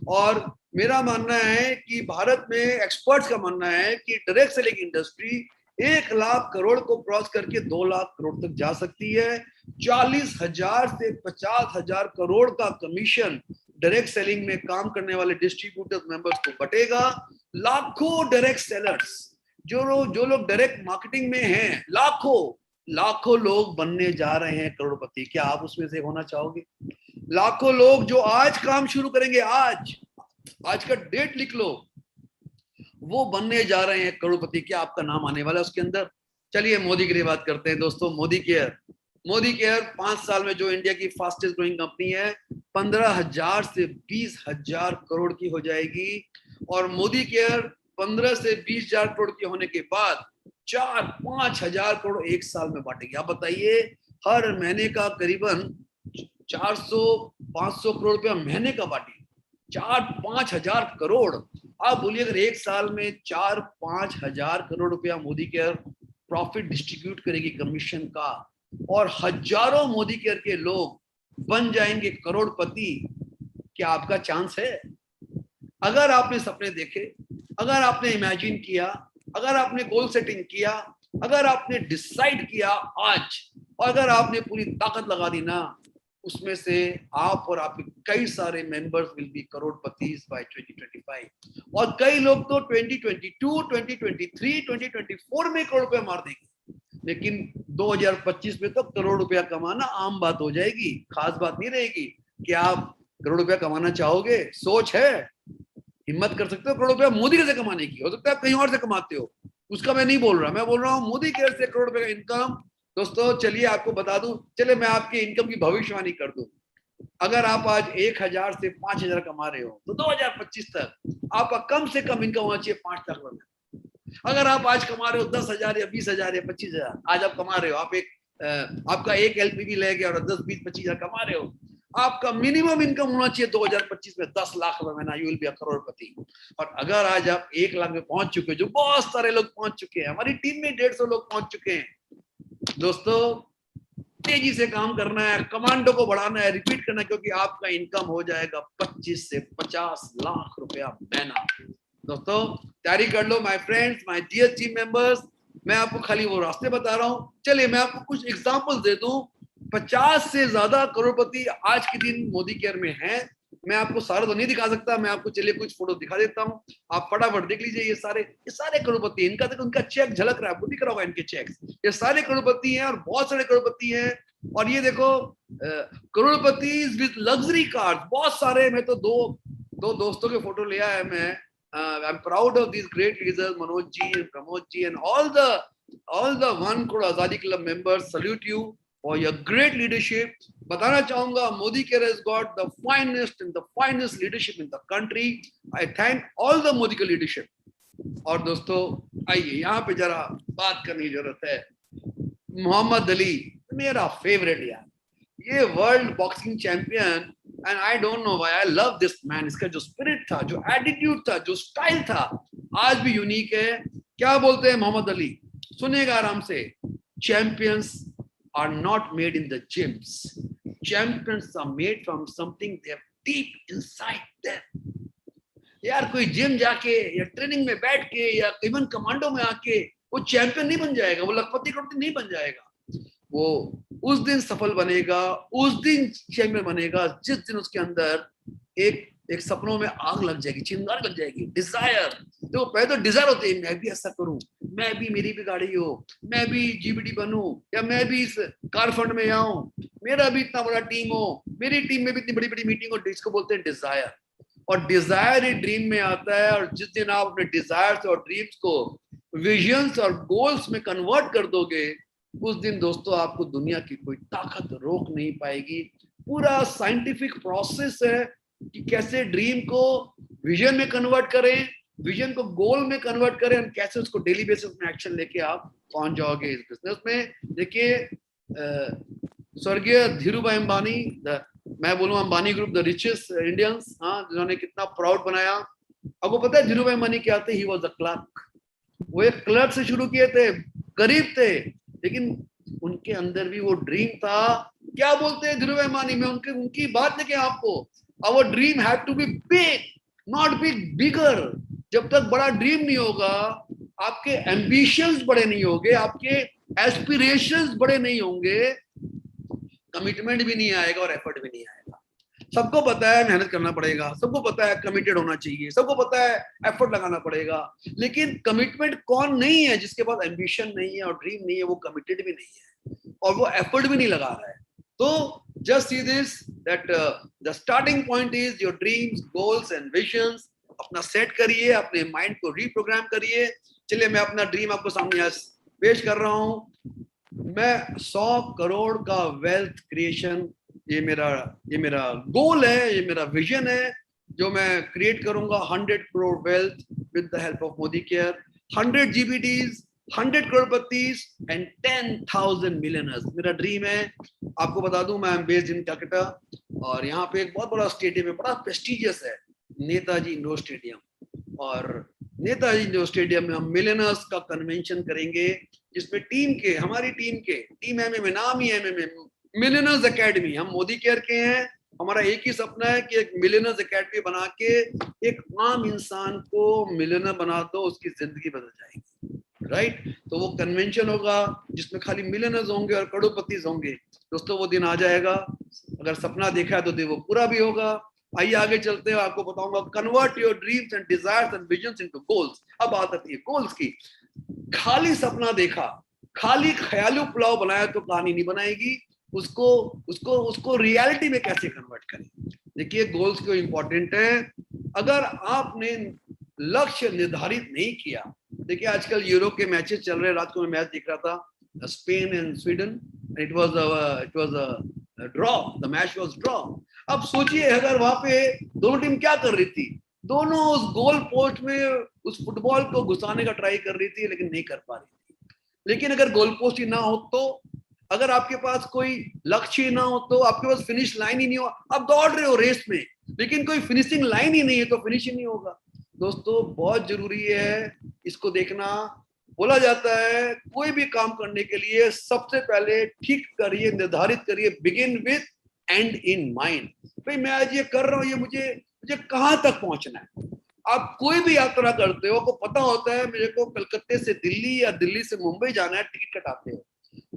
और मेरा मानना है कि भारत में एक्सपर्ट्स का मानना है कि direct selling industry 1 lakh crore को क्रॉस करके 2 लाख करोड़ तक जा सकती है। 40,000 से 50,000 करोड़ का कमीशन डायरेक्ट सेलिंग में काम करने वाले डिस्ट्रीब्यूटर्स मेंबर्स को बटेगा। लाखों डायरेक्ट सेलर्स, जो लोग डायरेक्ट मार्केटिंग में हैं, लाखों लोग बनने जा रहे हैं करोड़पति। क्या आप उसमें से होना चाहोगे? लाखों लोग जो आज काम शुरू करेंगे, आज का डेट लिख लो, वो बनने जा रहे हैं करोड़पति। क्या आपका नाम आने वाला है उसके अंदर? चलिए मोदी की बात करते हैं दोस्तों। मोदी केयर 5 साल में जो इंडिया की फास्टेस्ट ग्रोइंग कंपनी है, 15,000 से 20,000 करोड़ की हो जाएगी। और मोदी केयर 15 से 20,000 करोड़ की होने के बाद 4-5 हजार करोड़ 1 साल में बांटेगी। आप बताइए, हर महीने का करीबन 400-500 करोड़ रुपया महीने का बांटेगी, 4-5 हजार करोड़। आप बोलिए अगर 1 साल में 4-5 हजार करोड़ रुपया मोदी केयर प्रॉफिट डिस्ट्रीब्यूट करेगी कमीशन का, और हजारों मोदी केयर के लोग बन जाएंगे करोड़पति, क्या आपका चांस है? अगर आपने सपने देखे, अगर आपने इमेजिन किया, अगर आपने गोल सेटिंग किया, अगर आपने डिसाइड किया आज, और अगर आपने पूरी ताकत लगा दी ना, उसमें से आप और आपके कई सारे मेंबर्स विल बी करोड़पति बाय 2025। और कई लोग तो 2022, 2023, 2024 में करोड़ रुपया मार देंगे, लेकिन 2025 में तो करोड़ रुपया कमाना आम बात हो जाएगी, खास बात नहीं रहेगी। क्या आप करोड़ रुपया कमाना चाहोगे? सोच है, हिम्मत कर सकते हो करोड़ रुपया मोदी कैसे कमाने की? हो सकता है आप कहीं और से कमाते हो, उसका मैं नहीं बोल रहा, मैं बोल रहा हूँ मोदी केयर से करोड़ रुपए का इनकम। दोस्तों चलिए आपको बता दूं, चलिए मैं आपके इनकम की भविष्यवाणी कर दूं। अगर आप आज 1,000 से 5,000 कमा रहे हो, तो 2025 तक आपका कम से कम इनकम होना चाहिए 5 लाख रुपए। अगर आप आज कमा रहे हो 10,000 या 20,000 या 25,000, आज आप कमा रहे हो, आपका एक एलपीवी ले गया और 10, 20, 25,000 कमा रहे हो, आपका मिनिमम इनकम होना चाहिए 2025 में 10 लाख रुपए महीना, यू विल बी अ करोड़पति। और अगर आज आप 1 लाख में पहुंच चुके हो, जो बहुत सारे लोग पहुंच चुके हैं, हमारी टीम में 150 लोग पहुंच चुके हैं। दोस्तों तेजी से काम करना है, कमांडो को बढ़ाना है, रिपीट करना है, क्योंकि आपका इनकम हो जाएगा 25 से 50 लाख रुपया महीना। दोस्तों तैयारी कर लो my friends, my dear team members. मैं आपको खाली वो रास्ते बता रहा हूं। चलिए मैं आपको कुछ एग्जांपल्स दे दूं। 50 से ज्यादा करोड़पति आज के दिन मोदी केयर में हैं। मैं आपको सारा तो नहीं दिखा सकता, मैं आपको चलिए कुछ फोटो दिखा देता हूँ, आप फटाफट देख लीजिए। ये सारे करोड़पति, इनका देखो, उनका चेक झलक रहा है, आपको दिख रहा होगा इनके चेक्स। ये सारे करोड़पति हैं और बहुत सारे करोड़पति हैं। और ये देखो करोड़पति विद लग्जरी कार्स, बहुत सारे। मैं तो दो दोस्तों के फोटो ले आया मैं। I am proud of this great leaders, Manoj ji and Pramod ji and all the 1 crore Azadi club members. Salute you for your great leadership. बताना चाहूंगा Modi care has got the finest leadership in the country. I thank all the Modi के leadership. और दोस्तों आइए यहाँ पे जरा बात करने की जरूरत है। मोहम्मद अली मेरा फेवरेट यार, ये world boxing champion, and I don't know why I love this man. इसका जो स्पिरिट था, जो एटीट्यूड था, जो स्टाइल था, आज भी यूनिक है। क्या बोलते हैं मोहम्मद अली? सुनिएगा आराम से। Champions are not made in the gyms. champions are made from something they have deep inside them. यार कोई जिम जाके या ट्रेनिंग में बैठ के या इवन कमांडो में आके वो चैंपियन नहीं बन जाएगा, वो लखपति करोड़पति नहीं बन जाएगा। वो उस दिन सफल बनेगा, उस दिन चैंपियन बनेगा जिस दिन उसके अंदर एक सपनों में आग लग जाएगी, चिंगारी लग जाएगी, डिजायर। तो पहले तो डिजायर होते हैं, मैं भी ऐसा करूं, मैं भी, मेरी भी गाड़ी हो, मैं भी जीबीडी बनूं, या मैं भी इस कार फंड में आऊं, मेरा भी इतना बड़ा टीम हो, मेरी टीम में भी इतनी बड़ी बड़ी मीटिंग हो। इसको बोलते हैं डिजायर। और डिजायर ही ड्रीम में आता है। और जिस दिन आप अपने डिजायर्स और ड्रीम्स को विजन्स और गोल्स में कन्वर्ट कर दोगे, उस दिन दोस्तों आपको दुनिया की कोई ताकत रोक नहीं पाएगी। पूरा साइंटिफिक प्रोसेस है कि कैसे ड्रीम को विजन में कन्वर्ट करें, विजन को गोल में कन्वर्ट करें, और कैसे उसको डेली बेसिस में एक्शन लेके आप पहुंच जाओगे इस बिजनेस में। देखिए स्वर्गीय धीरूभाई अंबानी, मैं बोलूँ Ambani group, the richest Indians, हाँ, जिन्होंने कितना प्राउड बनाया। आपको पता है धीरूभाई अंबानी क्या थे? He was a clerk. वो एक क्लर्क से शुरू किए थे, गरीब थे, लेकिन उनके अंदर भी वो ड्रीम था। क्या बोलते हैं धीरूभाई अंबानी, मैं उनकी बात लेके आपको, our dream had to be big, not big bigger. जब तक बड़ा ड्रीम नहीं होगा, आपके एम्बिशंस बड़े नहीं होंगे, आपके एस्पिरेशंस बड़े नहीं होंगे, कमिटमेंट भी नहीं आएगा और एफर्ट भी नहीं आएगा। सबको पता है मेहनत करना पड़ेगा, सबको पता है कमिटेड होना चाहिए, सबको पता है एफर्ट लगाना पड़ेगा, लेकिन कमिटमेंट कौन नहीं है? जिसके पास एम्बिशन नहीं है और ड्रीम नहीं है, वो कमिटेड भी नहीं है और वो एफर्ट भी नहीं लगा रहा है। तो just see this that the starting point is your dreams, goals and visions. अपना सेट करिए, अपने माइंड को रीप्रोग्राम करिए। चलिए मैं अपना ड्रीम आपको सामने आज पेश कर रहा हूं। मैं 100 करोड़ का वेल्थ क्रिएशन, ये मेरा गोल है, ये मेरा विजन है, जो मैं क्रिएट करूंगा 100 crore wealth with the help of Modi care, 100 GBDs, 100 crorepatis and 10,000 millionaires. मेरा ड्रीम है। आपको बता दूं, मैं बेस्ड इन कलकत्ता और यहाँ पे एक बहुत बड़ा स्टेडियम है, बड़ा प्रेस्टिजियस है, नेताजी इंडोर स्टेडियम। और नेताजी इंडोर स्टेडियम में हम मिलियनर्स का कन्वेंशन करेंगे, जिसमें हमारी टीम एमएमए, नाम ही एमएमए, मिलियनर्स एकेडमी। हम मोदी केयर के हैं। हमारा एक ही सपना है कि एक मिलियनर्स एकेडमी बना के एक आम इंसान को मिलियनर बना दो, उसकी जिंदगी बदल जाएगी, राइट। तो वो कन्वेंशन होगा जिसमें खाली मिलियनर्स होंगे और करोड़पति होंगे। दोस्तों वो दिन आ जाएगा, अगर सपना देखा है तो दिन वो पूरा भी होगा। आइए आगे चलते हैं, आपको बताऊंगा convert your dreams and desires and visions into goals. अब बात आती है गोल्स की। खाली सपना देखा, खाली ख्यालू पुलाव बनाया तो कहानी नहीं बनाएगी। उसको रियलिटी में कैसे कन्वर्ट करें। देखिए गोल्स क्यों इंपॉर्टेंट है। अगर आपने लक्ष्य निर्धारित नहीं किया, देखिए आजकल यूरो के मैचेस चल रहे हैं। रात को मैं मैच देख रहा था, Spain and Sweden, it was a draw, the match was draw. अब सोचिए अगर वहां पे दोनों टीम क्या कर रही थी, दोनों उस गोल पोस्ट में उस फुटबॉल को घुसाने का ट्राई कर रही थी, लेकिन नहीं कर पा रही थी। लेकिन अगर गोल पोस्ट ही ना हो, तो अगर आपके पास कोई लक्ष्य ही ना हो, तो आपके पास फिनिश लाइन ही नहीं हो। आप दौड़ रहे हो रेस में, लेकिन कोई फिनिशिंग लाइन ही नहीं है, तो फिनिश ही नहीं होगा। दोस्तों बहुत जरूरी है इसको देखना। बोला जाता है कोई भी काम करने के लिए सबसे पहले ठीक करिए, निर्धारित करिए, begin with and in mind. भाई मैं आज ये कर रहा हूँ, ये मुझे कहाँ तक पहुंचना है। आप कोई भी यात्रा करते हो, आपको पता होता है मेरे को कलकत्ते से दिल्ली या दिल्ली से मुंबई जाना है, टिकट कटाते हो,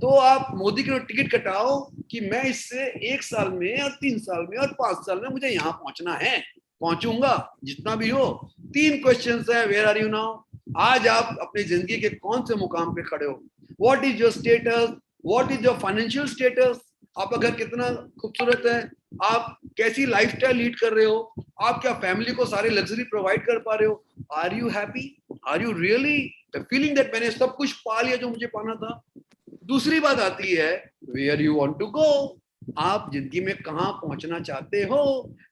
तो आप मोदी के टिकट कटाओ कि मैं इससे 1 साल में और 3 साल में और 5 साल में मुझे यहाँ पहुंचना है, पहुंचूंगा जितना भी हो। 3 क्वेश्चंस है, वेयर आर यू नाउ। आज आप अपनी जिंदगी के कौन से मुकाम पे खड़े हो, what is your status, what is your financial status, आपका घर कितना खूबसूरत है, आप कैसी लाइफस्टाइल लीड कर रहे हो, आप क्या फैमिली को सारे लग्जरी प्रोवाइड कर पा रहे हो, are you happy, are you really feeling that मैंने सब कुछ पा लिया जो मुझे पाना था। दूसरी बात आती है where you want to go, आप जिंदगी में कहां पहुंचना चाहते हो।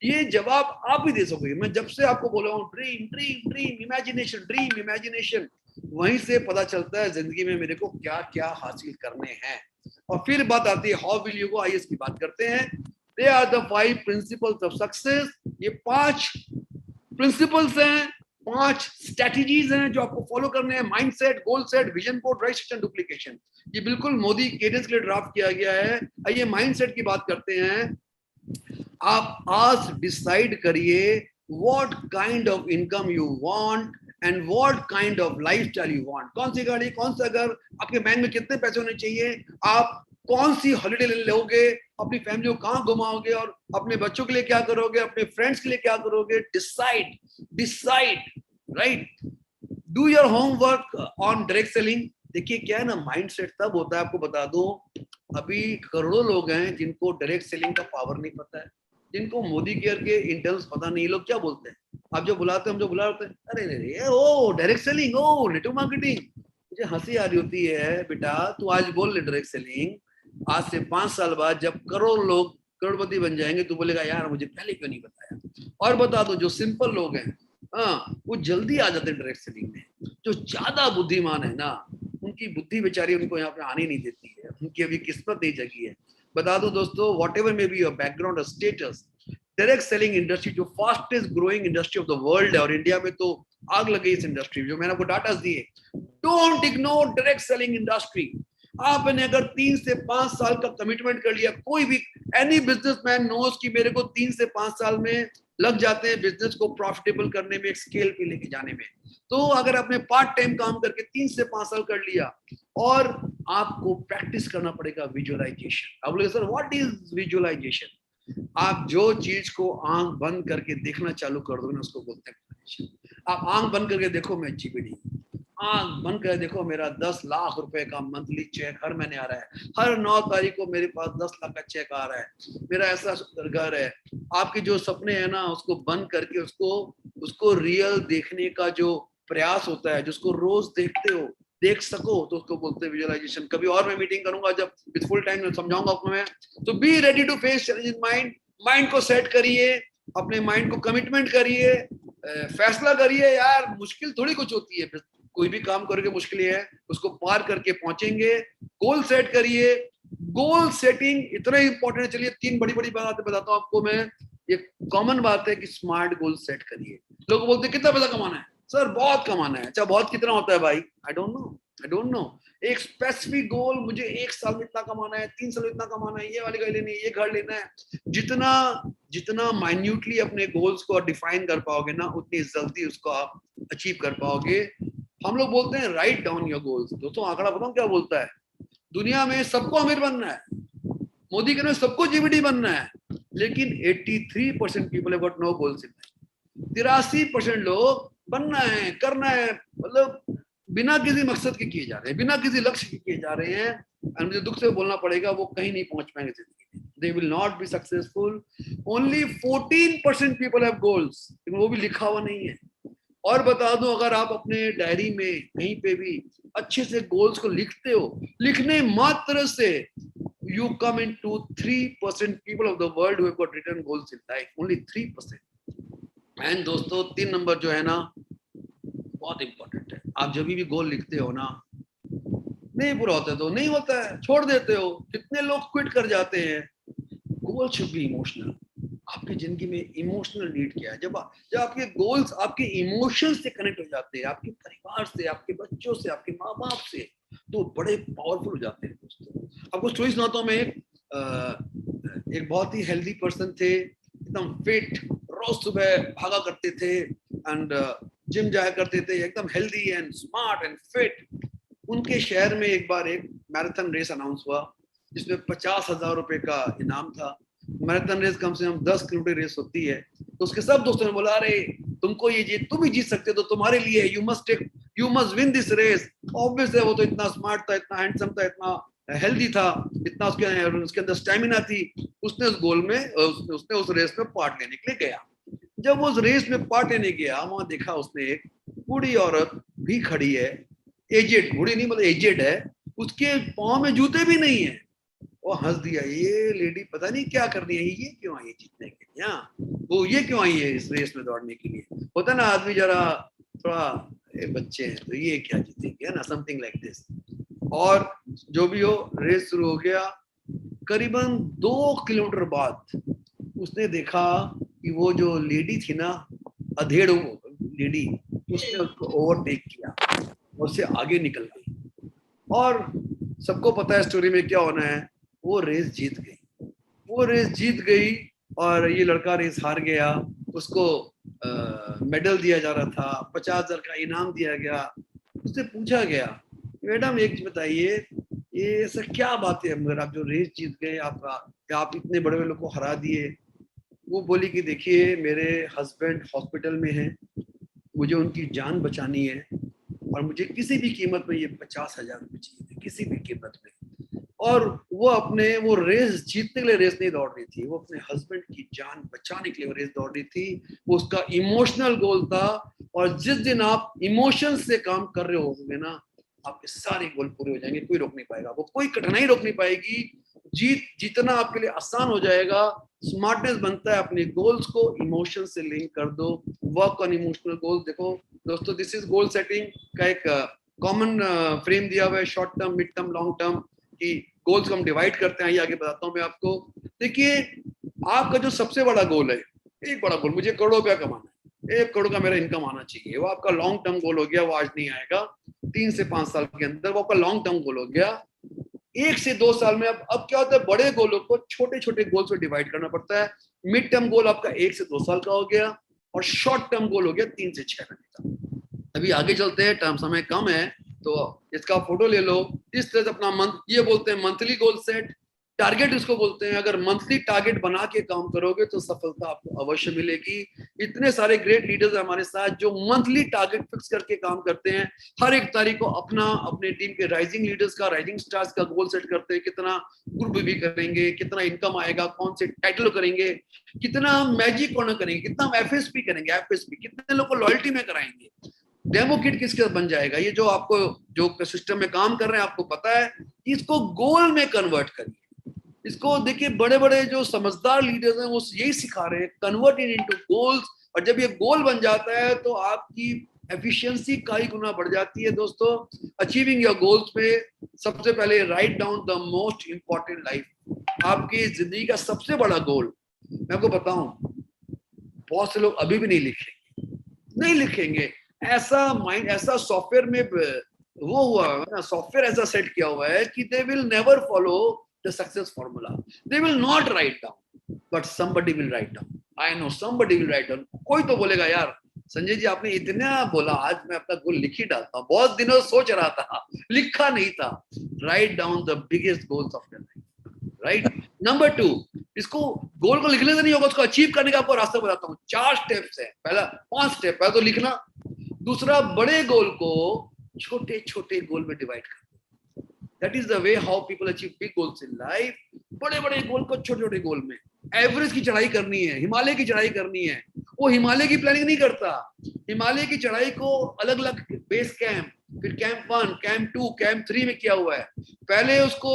ये जवाब आप ही दे सकोगे। मैं जब से आपको बोला हूं dream dream dream, imagination, dream imagination, वहीं से पता चलता है जिंदगी में मेरे को क्या क्या हासिल करने हैं। और फिर बात आती है हाउ विल यू गो। आइए इसकी बात करते हैं। They are the 5 principles of success. ये 5 प्रिंसिपल्स हैं 5 स्ट्रेटजीज हैं जो आपको फॉलो करने हैं, mindset, goal set, vision board, right duplication. ये बिल्कुल मोदी केडेंस के लिए ड्राफ्ट किया गया है। आइए माइंडसेट की बात करते हैं। आप आज डिसाइड करिए what kind of income you want and what kind of lifestyle you want. कौन सी गाड़ी, कौन सा घर, आपके बैंक में कितने पैसे होने चाहिए, आप कौन सी हॉलिडे लोगे, अपनी फैमिली को कहाँ घुमाओगे, और अपने बच्चों के लिए क्या करोगे, अपने फ्रेंड्स के लिए क्या करोगे। Decide right, do your homework on direct selling. देखिए क्या है ना, माइंडसेट तब होता है, आपको बता दूं, अभी करोड़ों लोग हैं जिनको डायरेक्ट सेलिंग का पावर नहीं पता है, जिनको मोदी केयर के इंटर्न्स पता नहीं। लोग क्या बोलते हैं, आप जो बुलाते हैं, हम जो बुलाते हैं, अरे ओ डायरेक्ट सेलिंग, ओ नेटवर्क मार्केटिंग। मुझे हंसी आ रही होती है, बेटा तू आज बोल ले डायरेक्ट सेलिंग, आज से 5 साल बाद जब करोड़ लोग करोड़पति बन जाएंगे तो बोलेगा यार मुझे पहले क्यों नहीं बताया। और बता दो, जो सिंपल लोग हैं, हाँ, वो जल्दी आ जाते हैं डायरेक्ट सेलिंग में। जो ज्यादा बुद्धिमान है ना, उनकी बुद्धि बेचारी उनको यहाँ पे आने नहीं देती है, उनकी अभी किस्मत नहीं जगी है। बता दो दोस्तों, what ever may be your background और स्टेटस, डायरेक्ट सेलिंग इंडस्ट्री जो fastest growing industry of the world है, और इंडिया में तो आग लगी इस इंडस्ट्री। जो मैंने आपको डाटा दिए, don't ignore direct selling industry. आपने अगर 3 से 5 साल का कमिटमेंट कर लिया, कोई भी एनी बिजनेसमैन नोस कि मेरे को 3 से 5 साल में लग जाते हैं बिजनेस को प्रॉफिटेबल करने में, एक स्केल पे लेके जाने में। तो अगर आपने पार्ट टाइम काम करके 3 से 5 साल कर लिया, और आपको प्रैक्टिस करना पड़ेगा विजुअलाइजेशन। आप बोले सर व्हाट इज विजुअलाइजेशन? आप जो चीज को आंख बंद करके देखना चालू कर दोगे ना, उसको बोलते हैं। आप आंख बंद करके देखो, मैं जीबीडी, आंख बंद कर देखो मेरा 10 लाख रुपए का मंथली चेक हर महीने आ रहा है, हर 9 तारीख को मेरे पास 10 लाख का चेक आ रहा है, मेरा ऐसा घर है। आपके जो सपने हैं ना, उसको बंद करके उसको रियल देखने का जो प्रयास होता है, जिसको रोज देखते हो, देख सको, तो उसको बोलते हैं विजुअलाइजेशन। कभी और मैं मीटिंग करूंगा जब विद फुल टाइम में समझाऊंगा आपको मैं। तो be ready to face challenge in mind. Mind को सेट करिए, अपने माइंड को कमिटमेंट करिए, फैसला करिए। यार मुश्किल थोड़ी कुछ होती है, कोई भी काम करोगे मुश्किल है, उसको पार करके पहुंचेंगे। गोल सेट करिए, गोल सेटिंग इतना इंपॉर्टेंट है। चलिए 3 बड़ी बड़ी बातें बताता हूं आपको मैं। ये कॉमन बात है कि स्मार्ट गोल सेट करिए। लोग बोलते हैं कितना पैसा कमाना है सर? बहुत कमाना है। अच्छा बहुत कितना होता है भाई? I don't know. एक स्पेसिफिक गोल, मुझे 1 साल में इतना कमाना है, 3 साल में इतना कमाना है, ये वाली गाड़ी लेनी है, ये घर लेना है। जितना माइन्यूटली अपने गोल्स को डिफाइन कर पाओगे ना, उतनी जल्दी उसको आप अचीव कर पाओगे। हम लोग बोलते हैं राइट डाउन योर गोल्स। दोस्तों आंकड़ा बताऊं क्या बोलता है? दुनिया में सबको अमीर बनना है, मोदी के लिए सबको जीबीडी बनना है, लेकिन 83% people have got no goals in life. 83% लोग बनना है, करना है, मतलब बिना किसी मकसद के किए जा रहे हैं, बिना किसी लक्ष्य के किए जा रहे हैं। और मुझे दुख से बोलना पड़ेगा, वो कहीं नहीं पहुंच पाएंगे जिंदगी में। They will not be successful. Only 14% people have goals, लेकिन वो भी लिखा हुआ नहीं है। और बता दूं, अगर आप अपने डायरी में कहीं पे भी अच्छे से गोल्स को लिखते हो, लिखने मात्र से you come into 3% people of the world who have got written goals in life. Only 3%. And दोस्तों 3 नंबर जो है ना, बहुत इंपॉर्टेंट है। आप जब भी गोल लिखते हो ना, नहीं पूरा होता है तो नहीं होता है, छोड़ देते हो। कितने लोग क्विट कर जाते हैं। Goal should be emotional. आपकी जिंदगी में इमोशनल नीड क्या है? जब आपके गोल्स आपके इमोशन से कनेक्ट हो जाते हैं, आपके परिवार से, आपके बच्चों से, आपके माँ बाप से, तो बड़े पावरफुल हो जाते हैं दोस्तों। आपको स्टोरी सुनाता हूँ मैं। एक बहुत ही हेल्दी पर्सन थे, एकदम फिट, रोज सुबह भागा करते थे एंड जिम जाया करते थे, एकदम healthy and smart and fit. उनके शहर में एक बार एक मैराथन रेस अनाउंस हुआ, जिसमें 50,000 रुपए का इनाम था। मैराथन रेस कम से कम 10 किलोमीटर रेस होती है। तो उसके सब दोस्तों ने बोला, अरे तुमको ये जीत, तुम ही जीत सकते, तो तुम्हारे लिए you must win this race. Obvious है, वो तो इतना स्मार्ट था, इतना हैंडसम था, इतना हेल्दी था, इतना उसके अंदर स्टेमिना थी। उसने उस रेस में पार्ट लेने के लिए गया। जब वो उस रेस में पार्ट लेने गया, वहां देखा उसने एक बूढ़ी औरत भी खड़ी है, एजेड, बूढ़ी नहीं मतलब एजेड है, उसके पाँव में जूते भी नहीं है। वो हंस दिया, ये लेडी पता नहीं क्या करनी है, ये क्यों आई है जीतने के लिए, वो ये क्यों आई है इस रेस में दौड़ने के लिए। होता ना आदमी जरा थोड़ा बच्चे हैं तो ये क्या जीतेंगे, है ना, समथिंग लाइक दिस। और जो भी हो, रेस शुरू हो गया। करीबन 2 किलोमीटर बाद उसने देखा कि वो जो लेडी थी ना, अधेड़ लेडी, उसने उसको ओवरटेक किया, उससे आगे निकल गई और सबको पता है स्टोरी में क्या होना है, वो रेस जीत गई और ये लड़का रेस हार गया। उसको मेडल दिया जा रहा था, 50,000 का इनाम दिया गया। उससे पूछा गया, मैडम एक चीज बताइए, ये ऐसा क्या बात है, मगर आप जो रेस जीत गए, आप इतने बड़े बड़े लोग को हरा दिए। वो बोली कि देखिए मेरे हस्बैंड हॉस्पिटल में हैं, मुझे उनकी जान बचानी है और मुझे किसी भी कीमत में ये 50,000 रुपये चाहिए, किसी भी कीमत में। और वो रेस जीतने के लिए रेस नहीं दौड़ रही थी, वो अपने हस्बैंड की जान बचाने के लिए रेस दौड़ रही थी। वो उसका इमोशनल गोल था और जिस दिन आप इमोशन से काम कर रहे होंगे ना, आपके सारे गोल पूरे हो जाएंगे, कोई रोक नहीं पाएगा, वो कोई कठिनाई रोक नहीं पाएगी। जीतना आपके लिए आसान हो जाएगा। स्मार्टनेस बनता है अपने गोल्स को इमोशन से लिंक कर दो, वर्क ऑन इमोशनल गोल्स। देखो दोस्तों, दिस इज गोल सेटिंग का एक कॉमन फ्रेम दिया हुआ है, short term, mid term, long term की गोल्स को हम डिवाइड करते हैं। ये आगे बताता हूं मैं आपको। देखिए आपका जो सबसे बड़ा गोल है, एक बड़ा गोल, मुझे करोड़ों रुपया कमाना है, 1 करोड़ का मेरा इनकम आना चाहिए, वो आपका लॉन्ग टर्म गोल हो गया, वो आज नहीं आएगा, 3 से 5 साल के अंदर वो आपका लॉन्ग टर्म गोल हो गया। 1 से 2 साल में अब क्या होता है, बड़े गोलों को छोटे छोटे गोल्स में डिवाइड करना पड़ता है। मिड टर्म गोल आपका 1 से 2 साल का हो गया और शॉर्ट टर्म गोल हो गया 3 से 6 महीने का। अभी आगे चलते हैं, टाइम समय कम है तो इसका फोटो ले लो। इस तरह से अपना ये बोलते हैं मंथली गोल सेट, टारगेट इसको बोलते हैं। अगर मंथली टारगेट बना के काम करोगे तो सफलता आपको अवश्य मिलेगी। इतने सारे ग्रेट लीडर्स हैं हमारे साथ जो मंथली टारगेट फिक्स करके काम करते हैं। हर एक तारीख को अपने टीम के राइजिंग लीडर्स का, राइजिंग स्टार्स का गोल सेट करते हैं। कितना ग्रुप भी करेंगे, कितना इनकम आएगा, कौन से टाइटल करेंगे, कितना मैजिक कॉर्नर करेंगे, कितना एफएसपी करेंगे, एफएसपी कितने लोग को लॉयल्टी में कराएंगे, डेमो किट किसके बन जाएगा। ये जो आपको जो सिस्टम में काम कर रहे हैं आपको पता है, इसको गोल में कन्वर्ट करिए। इसको देखिए, बड़े बड़े जो समझदार लीडर्स हैं वो यही सिखा रहे हैं, कन्वर्ट इट इनटू गोल्स। और जब ये गोल बन जाता है तो आपकी एफिशिएंसी कई गुना बढ़ जाती है। दोस्तों, अचीविंग योर गोल्स पे सबसे पहले write down the most important life, आपकी जिंदगी का सबसे बड़ा गोल। मैं आपको बताऊं, बहुत से लोग अभी भी नहीं लिखेंगे। ऐसा सॉफ्टवेयर में वो हुआ है ना, सॉफ्टवेयर ऐसा सेट किया हुआ है कि they will never follow the success formula, they will not write down, but somebody will write down. I know somebody will write down. कोई तो बोलेगा यार संजय जी आपने इतना बोला, आज मैं अपना गोल लिख ही डालता हूँ, बहुत दिनों सोच रहा था, लिखा नहीं था। Write down the biggest goals of your life, right. Number 2, इसको गोल को लिखने से नहीं होगा, उसको अचीव करने का आपको रास्ता बताता हूँ। 4 स्टेप्स है। पहला 5 स्टेप, पहला तो लिखना, दूसरा बड़े गोल को छोटे छोटे गोल में डिवाइड करना। That is the way how people achieve big goals in life. बड़े बड़े गोल को छोटे छोटे गोल में। एवरेस्ट की चढ़ाई करनी है, हिमालय की चढ़ाई करनी है, वो हिमालय की प्लानिंग नहीं करता। हिमालय की चढ़ाई को अलग अलग बेस कैंप, फिर कैंप 1, कैंप 2, कैंप 3 में किया हुआ है। पहले उसको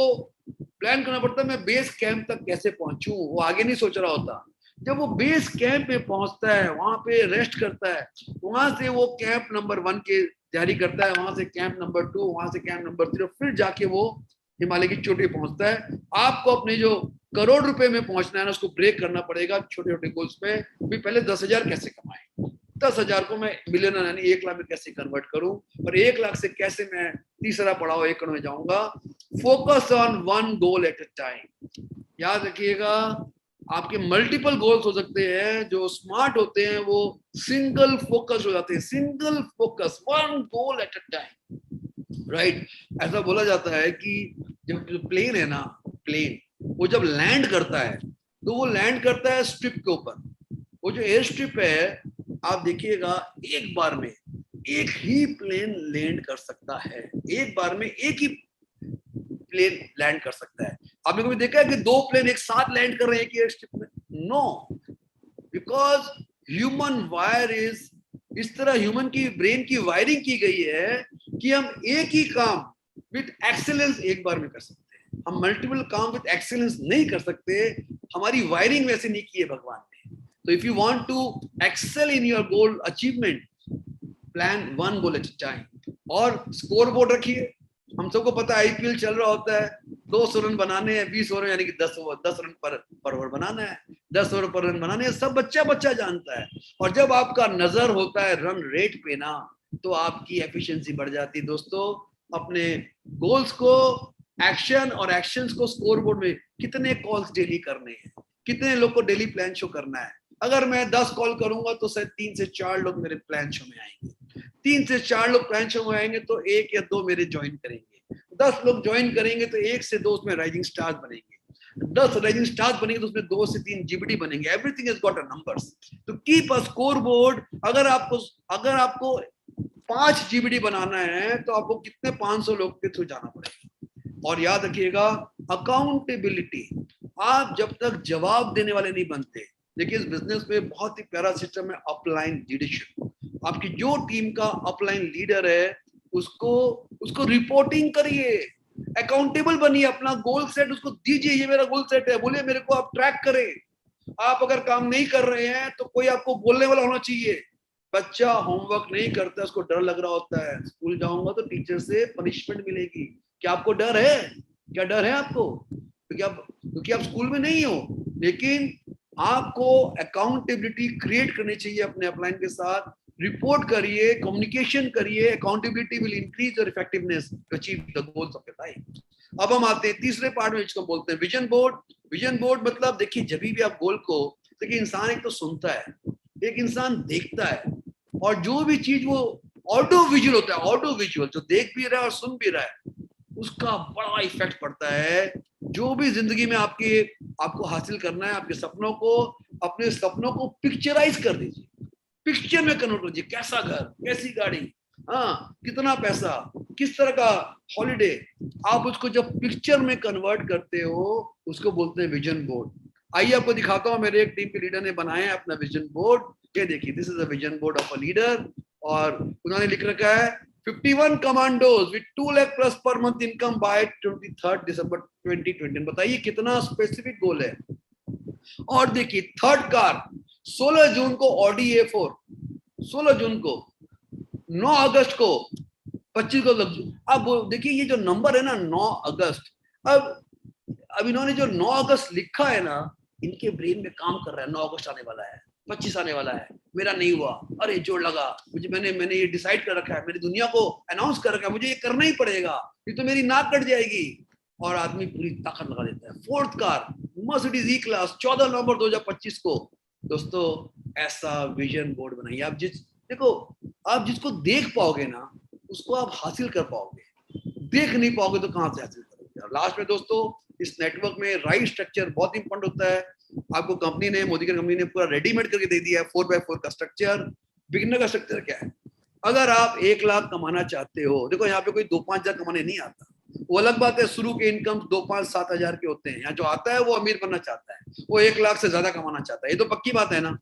प्लान करना पड़ता है, मैं बेस कैंप तक कैसे पहुंचूं, वो आगे नहीं सोच रहा होता। जब वो बेस कैंप में पहुंचता है, वहां पे रेस्ट करता है, वहां से वो कैंप नंबर 1 के तैयारी करता है, वहां से कैंप नंबर 2, वहां से कैंप नंबर 3, फिर जाके वो हिमालय की चोटी पहुंचता है। आपको अपने जो करोड़ रुपए में पहुंचना है ना, उसको ब्रेक करना पड़ेगा छोटे छोटे गोल्स में। भी पहले 10,000 कैसे कमाएं, 10,000 को मैं मिलियनर यानी 1 लाख में कैसे कन्वर्ट करूं, और 1 लाख से कैसे मैं तीसरा पड़ाव 1 करोड़ में जाऊंगा। Focus on 1 goal at a time. याद रखिएगा, आपके मल्टीपल गोल्स हो सकते हैं, जो स्मार्ट होते हैं वो सिंगल फोकस हो जाते हैं। Single focus, 1 goal at a time, right. ऐसा बोला जाता है कि जब प्लेन है ना, प्लेन वो जब लैंड करता है तो वो लैंड करता है स्ट्रिप के ऊपर। वो जो एयर स्ट्रिप है, आप देखिएगा एक बार में एक ही प्लेन लैंड कर सकता है, एक बार में एक ही प्लेन लैंड कर सकता है। आपने कभी देखा है कि 2 प्लेन एक साथ लैंड कर रहे हैं कि एयर स्ट्रिप में? No, because human wire is, इस तरह ह्यूमन की ब्रेन की वायरिंग की गई है कि हम एक ही काम विद एक्सीलेंस एक बार में कर सकते हैं। हम मल्टीपल काम विद एक्सीलेंस नहीं कर सकते, हमारी वायरिंग वैसे नहीं की है भगवान ने। तो if you want to excel in your goal achievement, plan 1 goal at a time. और स्कोर बोर्ड रखिए। हम सबको पता है आईपीएल चल रहा होता है, 200 रन बनाने हैं, 20 ओवर यानी कि 10 रन पर ओवर बनाना है। 10 ओवर पर रन बनाने, सब बच्चा बच्चा जानता है। और जब आपका नजर होता है रन रेट पे ना, तो आपकी एफिशिएंसी बढ़ जाती है। दोस्तों, अपने गोल्स को, एक्शन और एक्शंस को स्कोर बोर्ड में, कितने कॉल्स डेली करने हैं, कितने लोग को डेली प्लान शो करना है। अगर मैं 10 कॉल करूंगा तो शायद 3 से 4 लोग मेरे प्लान शो में आएंगे, 3 से 4 लोग प्लान शो में आएंगे तो 1 या 2 मेरे ज्वाइन करेंगे, 10 लोग ज्वाइन करेंगे तो 1 से 2 उसमें राइजिंग स्टार्स बनेंगे, 10 राइजिंग स्टार्स बनेंगे तो उसमें 2 से 3 जीबीडी बनेंगे। Everything has got a numbers. तो कीप अ स्कोर बोर्ड। अगर आपको 5 जीबीडी बनाना है तो आपको कितने 500 लोग के थ्रू जाना पड़ेगा। और याद रखिएगा, अकाउंटेबिलिटी। आप जब तक जवाब देने वाले नहीं बनते, देखिए इस बिजनेस में बहुत ही प्यारा सिस्टम है अपलाइन लीडरशिप। आपकी जो टीम का अपलाइन लीडर है उसको रिपोर्टिंग करिए, अकाउंटेबल बनिए, अपना गोल सेट उसको दीजिए, ये मेरा गोल सेट है, बोलिए मेरे को, आप ट्रैक करें। आप अगर काम नहीं कर रहे हैं तो कोई आपको बोलने वाला होना चाहिए। बच्चा होमवर्क नहीं करता, उसको डर लग रहा होता है, स्कूल जाऊंगा तो टीचर से पनिशमेंट मिलेगी। क्या आपको डर है? क्या डर है आपको? क्योंकि आप स्कूल में नहीं हो। लेकिन आपको अकाउंटेबिलिटी क्रिएट करनी चाहिए अपने अपलाइन के साथ। रिपोर्ट करिए, कम्युनिकेशन करिए, accountability will increase your effectiveness to achieve the goals of your life. अब हम आते हैं तीसरे पार्ट में, जिसको बोलते हैं विजन बोर्ड। विजन बोर्ड मतलब, देखिए जब भी आप गोल को, देखिए इंसान एक तो सुनता है, एक इंसान देखता है, और जो भी चीज वो ऑडियो विजुअल होता है, ऑडियो विजुअल जो देख भी रहा है और सुन भी रहा है, उसका बड़ा इफेक्ट पड़ता है। जो भी जिंदगी में आपको हासिल करना है, आपके सपनों को, अपने सपनों को पिक्चराइज कर दीजिए, पिक्चर में कन्वर्ट कीजिए। कैसा घर, कैसी गाड़ी, हाँ कितना पैसा, किस तरह का हॉलिडे, आप उसको जब पिक्चर में कन्वर्ट करते हो, उसको बोलते हैं विजन बोर्ड। आइए आपको दिखाता हूँ, मेरे एक टीम के लीडर ने बनाया है अपना विजन बोर्ड। ये देखिए, this is a vision board of a leader, और उन्होंने लिख रखा है 51 commandos with 2 lakh plus per month income by 23 दिसंबर 2020। बताइए कितना स्पेसिफिक गोल है। और देखिए थर्ड कार 16 जून को ऑडी A4, 16 जून को, 9 अगस्त को, 25 को। अब देखिए ये जो नंबर है ना 9 अगस्त, अब इन्होंने जो 9 अगस्त लिखा है ना, इनके ब्रेन में काम कर रहा है 9 अगस्त आने वाला है, 25 आने वाला है, मेरा नहीं हुआ, अरे जोड़ लगा, मुझे मैंने ये डिसाइड कर रखा है, मैंने दुनिया को अनाउंस कर रखा है, मुझे ये करना ही पड़ेगा, ये तो मेरी नाक कट जाएगी। और आदमी पूरी ताकत लगा देता है। फोर्थ कार मर्सिडीज ई क्लास 14 नवंबर 2025 को। दोस्तों ऐसा विजन बोर्ड बनाइए। आप जिसको देख पाओगे ना, उसको आप हासिल कर पाओगे, देख नहीं पाओगे तो कहां से हासिल करोगे। और लास्ट में दोस्तों, इस नेटवर्क में राइट स्ट्रक्चर बहुत इंपॉर्टेंट होता है। आपको कंपनी ने, मोदी की कंपनी ने पूरा रेडीमेड करके दे दिया है 4x4 का स्ट्रक्चर। बिगिनर का स्ट्रक्चर क्या है? अगर आप 1 लाख कमाना चाहते हो, देखो यहाँ पे कोई 2-5 हजार कमाने नहीं आता, वो अलग बात है। शुरू के इनकम 2-5-7 हजार के होते हैं। यहाँ जो आता है वो अमीर बनना चाहता है, वो 1 लाख से ज्यादा कमाना चाहता है, ये तो पक्की बात है ना।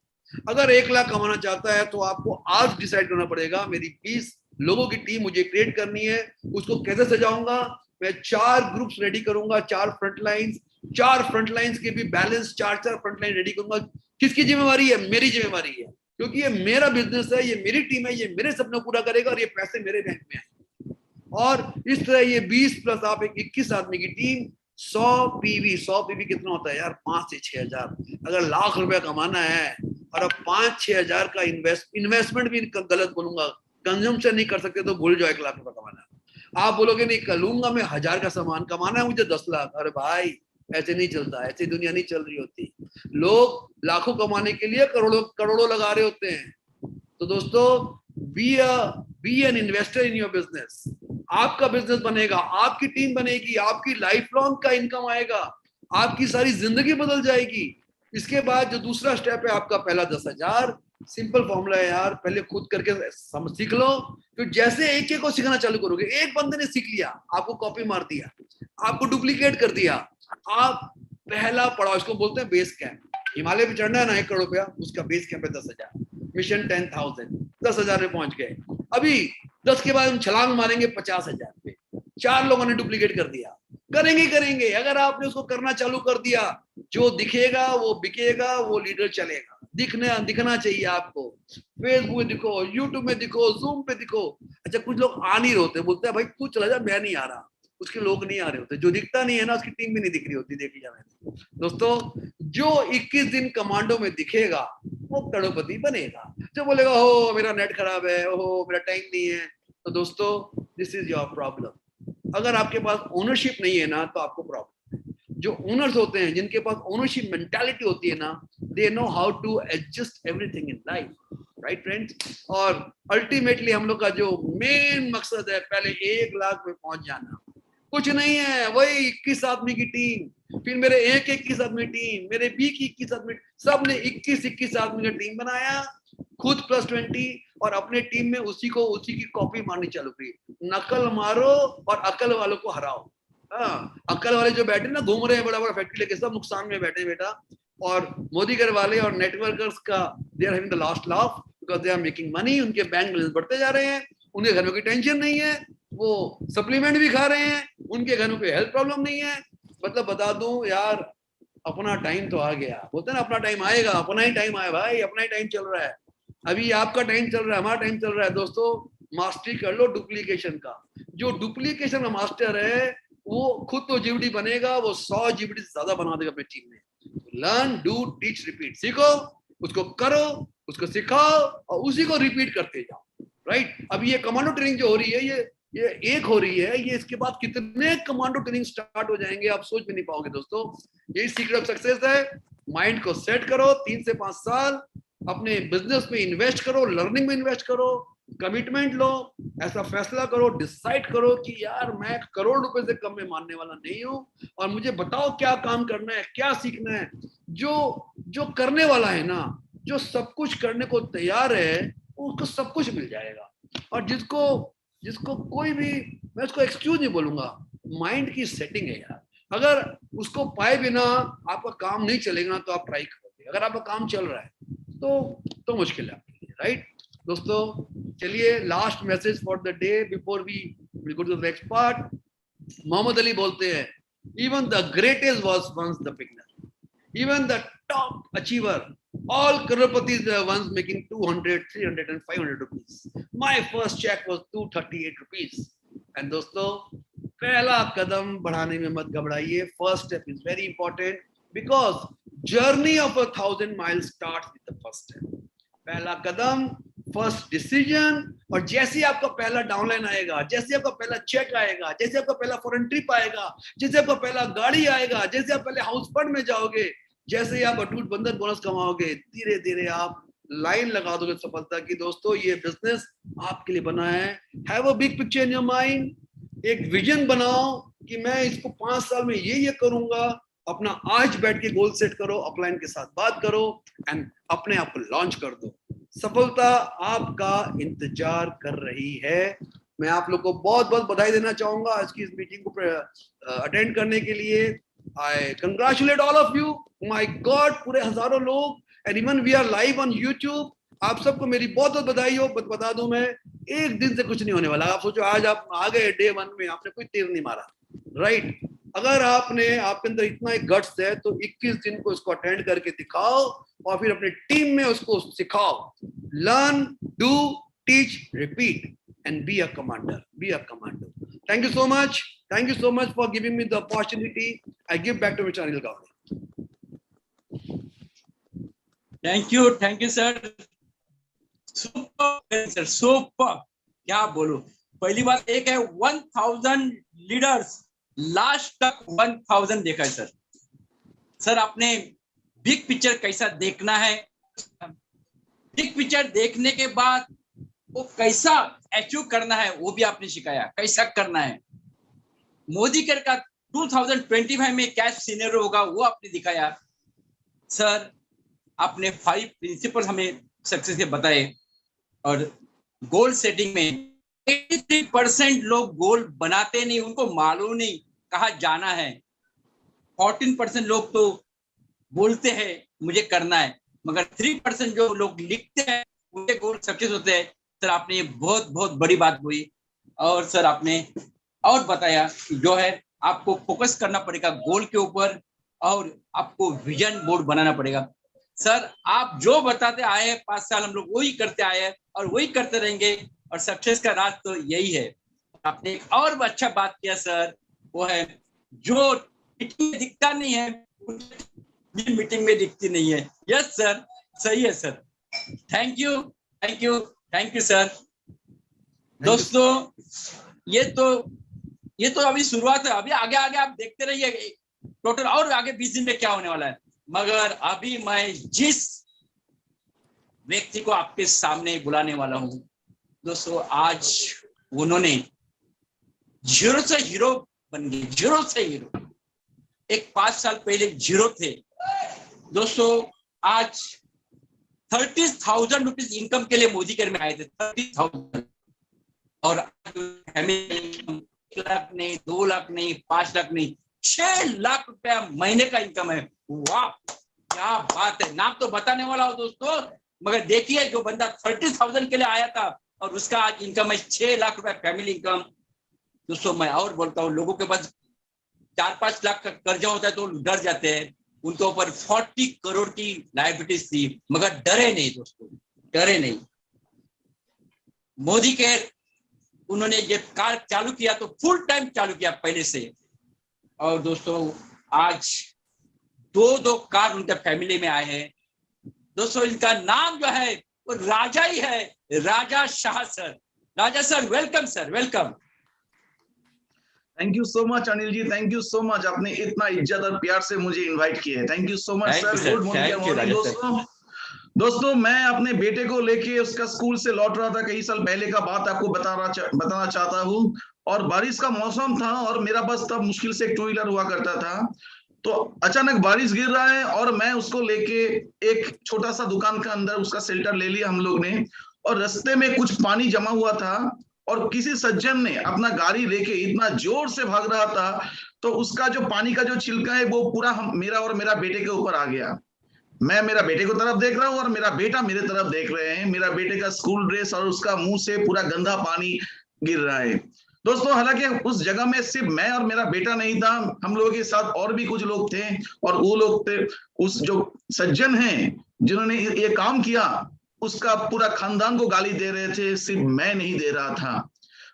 अगर 1 लाख कमाना चाहता है तो आपको आज डिसाइड करना पड़ेगा, मेरी 20 लोगों की टीम मुझे क्रिएट करनी है। उसको कैसे सजाऊंगा? मैं 4 ग्रुप्स रेडी करूंगा, 4 फ्रंट लाइंस के भी बैलेंस 4 फ्रंट लाइन रेडी करूंगा। किसकी जिम्मेवारी है? मेरी जिम्मेवारी है, क्योंकि ये मेरा बिजनेस है, ये मेरी टीम है, ये मेरे सपने पूरा करेगा और ये पैसे मेरे बैंक में आएंगे। और इस तरह ये 20 प्लस आप एक 21 आदमी की टीम, 100 पीवी कितना होता है यार? 5 से 6 हजार। अगर लाख रुपया कमाना है और अब 5-6 हजार का इन्वेस्टमेंट भी गलत बोलूंगा, कंजम्पशन नहीं कर सकते तो भूल जाओ 1 लाख रुपया कमाना। आप बोलोगे नहीं करूंगा मैं 1000 का सामान, कमाना है मुझे 10 लाख। अरे भाई ऐसे नहीं चलता, ऐसी दुनिया नहीं चल रही होती। लोग लाखों कमाने के लिए करोड़ों लगा रहे होते हैं। तो दोस्तों, be an investor in your business. आपका बिजनेस बनेगा, आपकी टीम बनेगी, आपकी लाइफ लॉन्ग का इनकम आएगा, आपकी सारी जिंदगी बदल जाएगी। इसके बाद जो दूसरा स्टेप है आपका, पहला 10,000। सिंपल फॉर्मूला है यार, पहले खुद करके सीख लो, फिर जैसे एक को सीखना चालू करोगे, एक बंदे ने सीख लिया, आपको कॉपी मार दिया, आपको डुप्लीकेट कर दिया, आप पहला पड़ाव, इसको बोलते हैं बेस कैंप। हिमालय पे चढ़ना है ना 1 करोड़ रुपया, उसका बेस कैंप है 10,000। मिशन 10,000, 10,000 में पहुंच गए। अभी 10 के बाद हम छलांग मारेंगे 50,000 पे। 4 लोगों ने डुप्लीकेट कर दिया। करेंगे। अगर आपने उसको करना चालू कर दिया, जो दिखेगा वो बिकेगा, वो लीडर चलेगा। दिखना चाहिए आपको। फेसबुक में दिखो, यूट्यूब में दिखो, जूम पे दिखो। अच्छा कुछ लोग आ नहीं रहे, बोलते हैं भाई तू चला जा, मैं नहीं आ रहा। उसके लोग नहीं आ रहे होते, जो दिखता नहीं है ना उसकी टीम भी नहीं दिख रही होती। देख लिया मैंने दोस्तों, जो 21 दिन कमांडो में दिखेगा वो करोड़पति बनेगा। जो बोलेगा हो मेरा नेट खराब है, हो मेरा टाइम नहीं है, तो दोस्तों दिस इज योर प्रॉब्लम। अगर आपके पास ओनरशिप नहीं है ना तो आपको प्रॉब्लम। जो ओनर्स होते हैं, जिनके पास ओनरशिप मेंटालिटी होती है ना, they know how to adjust everything in life, right friends. और अल्टीमेटली हम लोग का जो मेन मकसद है, पहले 1 लाख में पहुंच जाना। कुछ नहीं है, वही 21 आदमी की टीम, फिर मेरे 21 आदमी टीम, मेरे बी की 21 आदमी, सब ने 21 आदमी का टीम बनाया, खुद +20, और अपने टीम में उसी की कॉपी मारनी चालू की। नकल मारो और अकल वालों को हराओ। हाँ, अकल वाले जो बैठे ना घूम रहे हैं बड़ा बड़ा फैक्ट्री लेके, सब नुकसान में बैठे बेटा। और मोदी घर वाले और नेटवर्कर्स का they are having the last laugh because they are making money. उनके बैंक बैलेंस बढ़ते जा रहे हैं, उनके घर में कोई टेंशन नहीं है, वो सप्लीमेंट भी खा रहे हैं, उनके घर में कोई हेल्थ प्रॉब्लम नहीं है। मतलब बता दूं यार, अपना टाइम तो आ गया, बोलते हैं ना अपना टाइम आएगा। अपना ही टाइम आया भाई, अपना ही टाइम चल रहा है। अभी आपका टाइम चल रहा है, हमारा टाइम चल रहा है दोस्तों। मास्टरी कर लो डुप्लीकेशन का। जो डुप्लीकेशन का मास्टर है वो खुद तो जीवड़ी बनेगा, वो 100 जीवड़ी से ज्यादा बना देगा अपनी टीम में। Learn, do, teach, repeat. सीखो, उसको करो, उसको सिखाओ और उसी को रिपीट करते जाओ, राइट। अब ये कमांडो ट्रेनिंग जो हो रही है, ये एक हो रही है, ये इसके बाद कितने कमांडो ट्रेनिंग स्टार्ट हो जाएंगे आप सोच भी नहीं पाओगे दोस्तों। यही सीक्रेट ऑफ सक्सेस है। माइंड को सेट करो, 3 से 5 साल अपने बिजनेस में इन्वेस्ट करो, लर्निंग में इन्वेस्ट करो, कमिटमेंट लो, ऐसा फैसला करो, डिसाइड करो कि यार मैं करोड़ रुपए से कम में मानने वाला नहीं हूं, और मुझे बताओ क्या काम करना है, क्या सीखना है। जो करने वाला है ना, जो सब कुछ करने को तैयार है, उसको सब कुछ मिल जाएगा। और जिसको कोई भी, मैं उसको एक्सक्यूज नहीं बोलूंगा, माइंड की सेटिंग है यार। अगर उसको पाए बिना आपका काम नहीं चलेगा तो आप ट्राई करोगे, अगर आपका काम चल रहा है तो मुश्किल है आपके लिए, राइट दोस्तों। चलिए, last message for the day before we go to the next part. Muhammad Ali बोलते हैं, even the greatest was once the beginner, even the top achiever, all crorepati were once making 200, 300 and 500 rupees. My first check was 238 rupees. And दोस्तों, पहला कदम बढ़ाने में मत घबराइए। First step is very important because journey of 1,000 miles starts with the first step. पहला कदम, first decision. और जैसे आपका पहला डाउनलाइन आएगा, जैसे आपका पहला चेक आएगा, जैसे आपका पहला फॉरेन ट्रिप आएगा, जैसे आपका पहला गाड़ी आएगा, जैसे आप पहले हाउस फंड में जाओगे, जैसे ही आप अटूट बंधन बोनस कमाओगे, धीरे धीरे आप लाइन लगा दोगे सफलता की। दोस्तों, ये बिजनेस आपके लिए बना है। Have a big picture in your mind. एक विजन बनाओ कि मैं इसको 5 साल में ये करूंगा। अपना आज बैठ के गोल सेट करो, अपलाइन के साथ बात करो एंड अपने आप को लॉन्च कर दो। सफलता आपका इंतजार कर रही है। मैं आप लोग को बहुत बहुत बधाई देना चाहूंगा आज की इस मीटिंग को अटेंड करने के लिए। I congratulate all of you. My God, पूरे हजारों लोग, and even we are live on YouTube. आप सबको मेरी बहुत बहुत बधाई हो। बता दूं मैं, एक दिन से कुछ नहीं होने वाला। आप सोचो आज आप आ गए डे 1 में, आपने कोई तीर नहीं मारा, राइट। अगर आपके अंदर इतना एक गट्स है तो 21 दिन को इसको अटेंड करके दिखाओ और फिर अपनी टीम में उसको सिखाओ। Learn, do, teach, repeat and be a commander. Be a commander. Thank you so much. Thank you so much for giving me the opportunity. I give back to Mr. Anil Gowdy. Thank you, sir. Super, sir. Super. क्या बोलूं। पहली बात एक है 1000 leaders, last तक 1000 देखा है sir. Sir आपने बिग पिक्चर कैसा देखना है, बिग पिक्चर देखने के बाद वो कैसा अचीव करना है वो भी आपने सिखाया, कैसा करना है। मोदी कर का 2025 में क्या सीनियर होगा वो आपने दिखाया। सर आपने 5 प्रिंसिपल्स हमें सक्सेस के बताए। और गोल सेटिंग में 83% लोग गोल बनाते नहीं, उनको मालूम नहीं कहाँ जाना है। 14% लोग तो बोलते हैं मुझे करना है, मगर 3% जो लोग लिखते हैं उनके गोल सक्सेस होते हैं। सर आपने ये बहुत बहुत बड़ी बात हुई। और सर आपने और बताया कि जो है आपको फोकस करना पड़ेगा गोल के ऊपर और आपको विजन बोर्ड बनाना पड़ेगा। सर आप जो बताते आए हैं 5 साल हम लोग वही करते आए हैं और वही करते रहेंगे और सक्सेस का राज तो यही है। आपने एक और अच्छा बात किया सर वो है जो मीटिंग में दिखता नहीं है, मीटिंग में दिखती नहीं है। यस सर, सही है sir. Thank you, thank you, thank you sir. दोस्तों ये तो अभी शुरुआत है, अभी आगे आगे आप देखते रहिए टोटल और आगे 20 दिन में क्या होने वाला है। मगर अभी मैं जिस व्यक्ति को आपके सामने बुलाने वाला हूं दोस्तों, आज उन्होंने जीरो से हीरो बन गए, जीरो से हीरो। एक 5 साल पहले जीरो थे दोस्तों, आज 30,000 रुपीज इनकम के लिए मोदी केयर में आए थे, 30,000। और 1 लाख नहीं, 2 लाख नहीं, 5 लाख नहीं, 6 लाख रुपया महीने का इनकम है। वाह क्या बात है। नाम तो बताने वाला हो दोस्तों, मगर देखिए जो बंदा 30,000 के लिए आया था और उसका आज इनकम है 6 लाख रुपया फैमिली इनकम। दोस्तों मैं और बोलता हूँ, लोगों के पास 4-5 लाख का कर्जा होता है तो डर जाते हैं। उनके ऊपर 40 करोड़ की लायबिलिटीज थी, मगर डरे नहीं दोस्तों, डरे नहीं। मोदी केयर उन्होंने ये कार चालू किया तो फुल टाइम चालू किया पहले से। और दोस्तों आज 2 कार उनके फैमिली में आए हैं। दोस्तों इनका नाम जो है वो राजा ही है, Raja Shah sir. Raja sir welcome sir, welcome. Thank you so much Anil ji, thank you so much. आपने इतना इज्जत और प्यार से मुझे इनवाइट किया है, thank you so much sir. Good morning दोस्तों। मैं अपने बेटे को लेके उसका स्कूल से लौट रहा था, कई साल पहले का बात आपको बताना चाहता हूँ। और बारिश का मौसम था और मेरा बस तब मुश्किल से एक 2 व्हीलर हुआ करता था। तो अचानक बारिश गिर रहा है और मैं उसको लेके एक छोटा सा दुकान का अंदर उसका शेल्टर ले लिया हम लोग ने। और रास्ते में कुछ पानी जमा हुआ था और किसी सज्जन ने अपना गाड़ी लेके इतना जोर से भाग रहा था, तो उसका जो पानी का जो छिलका है वो पूरा मेरा और मेरा बेटे के ऊपर आ गया। मैं मेरा बेटे को तरफ देख रहा हूँ और मेरा बेटा मेरे तरफ देख रहे हैं। मेरा बेटे का स्कूल ड्रेस और उसका मुंह से पूरा गंदा पानी गिर रहा है दोस्तों। हालांकि उस जगह में सिर्फ मैं और मेरा बेटा नहीं था, हम लोगों के साथ और भी कुछ लोग थे। और वो लोग थे, उस जो सज्जन हैं जिन्होंने ये काम किया, उसका पूरा खानदान को गाली दे रहे थे, सिर्फ मैं नहीं दे रहा था।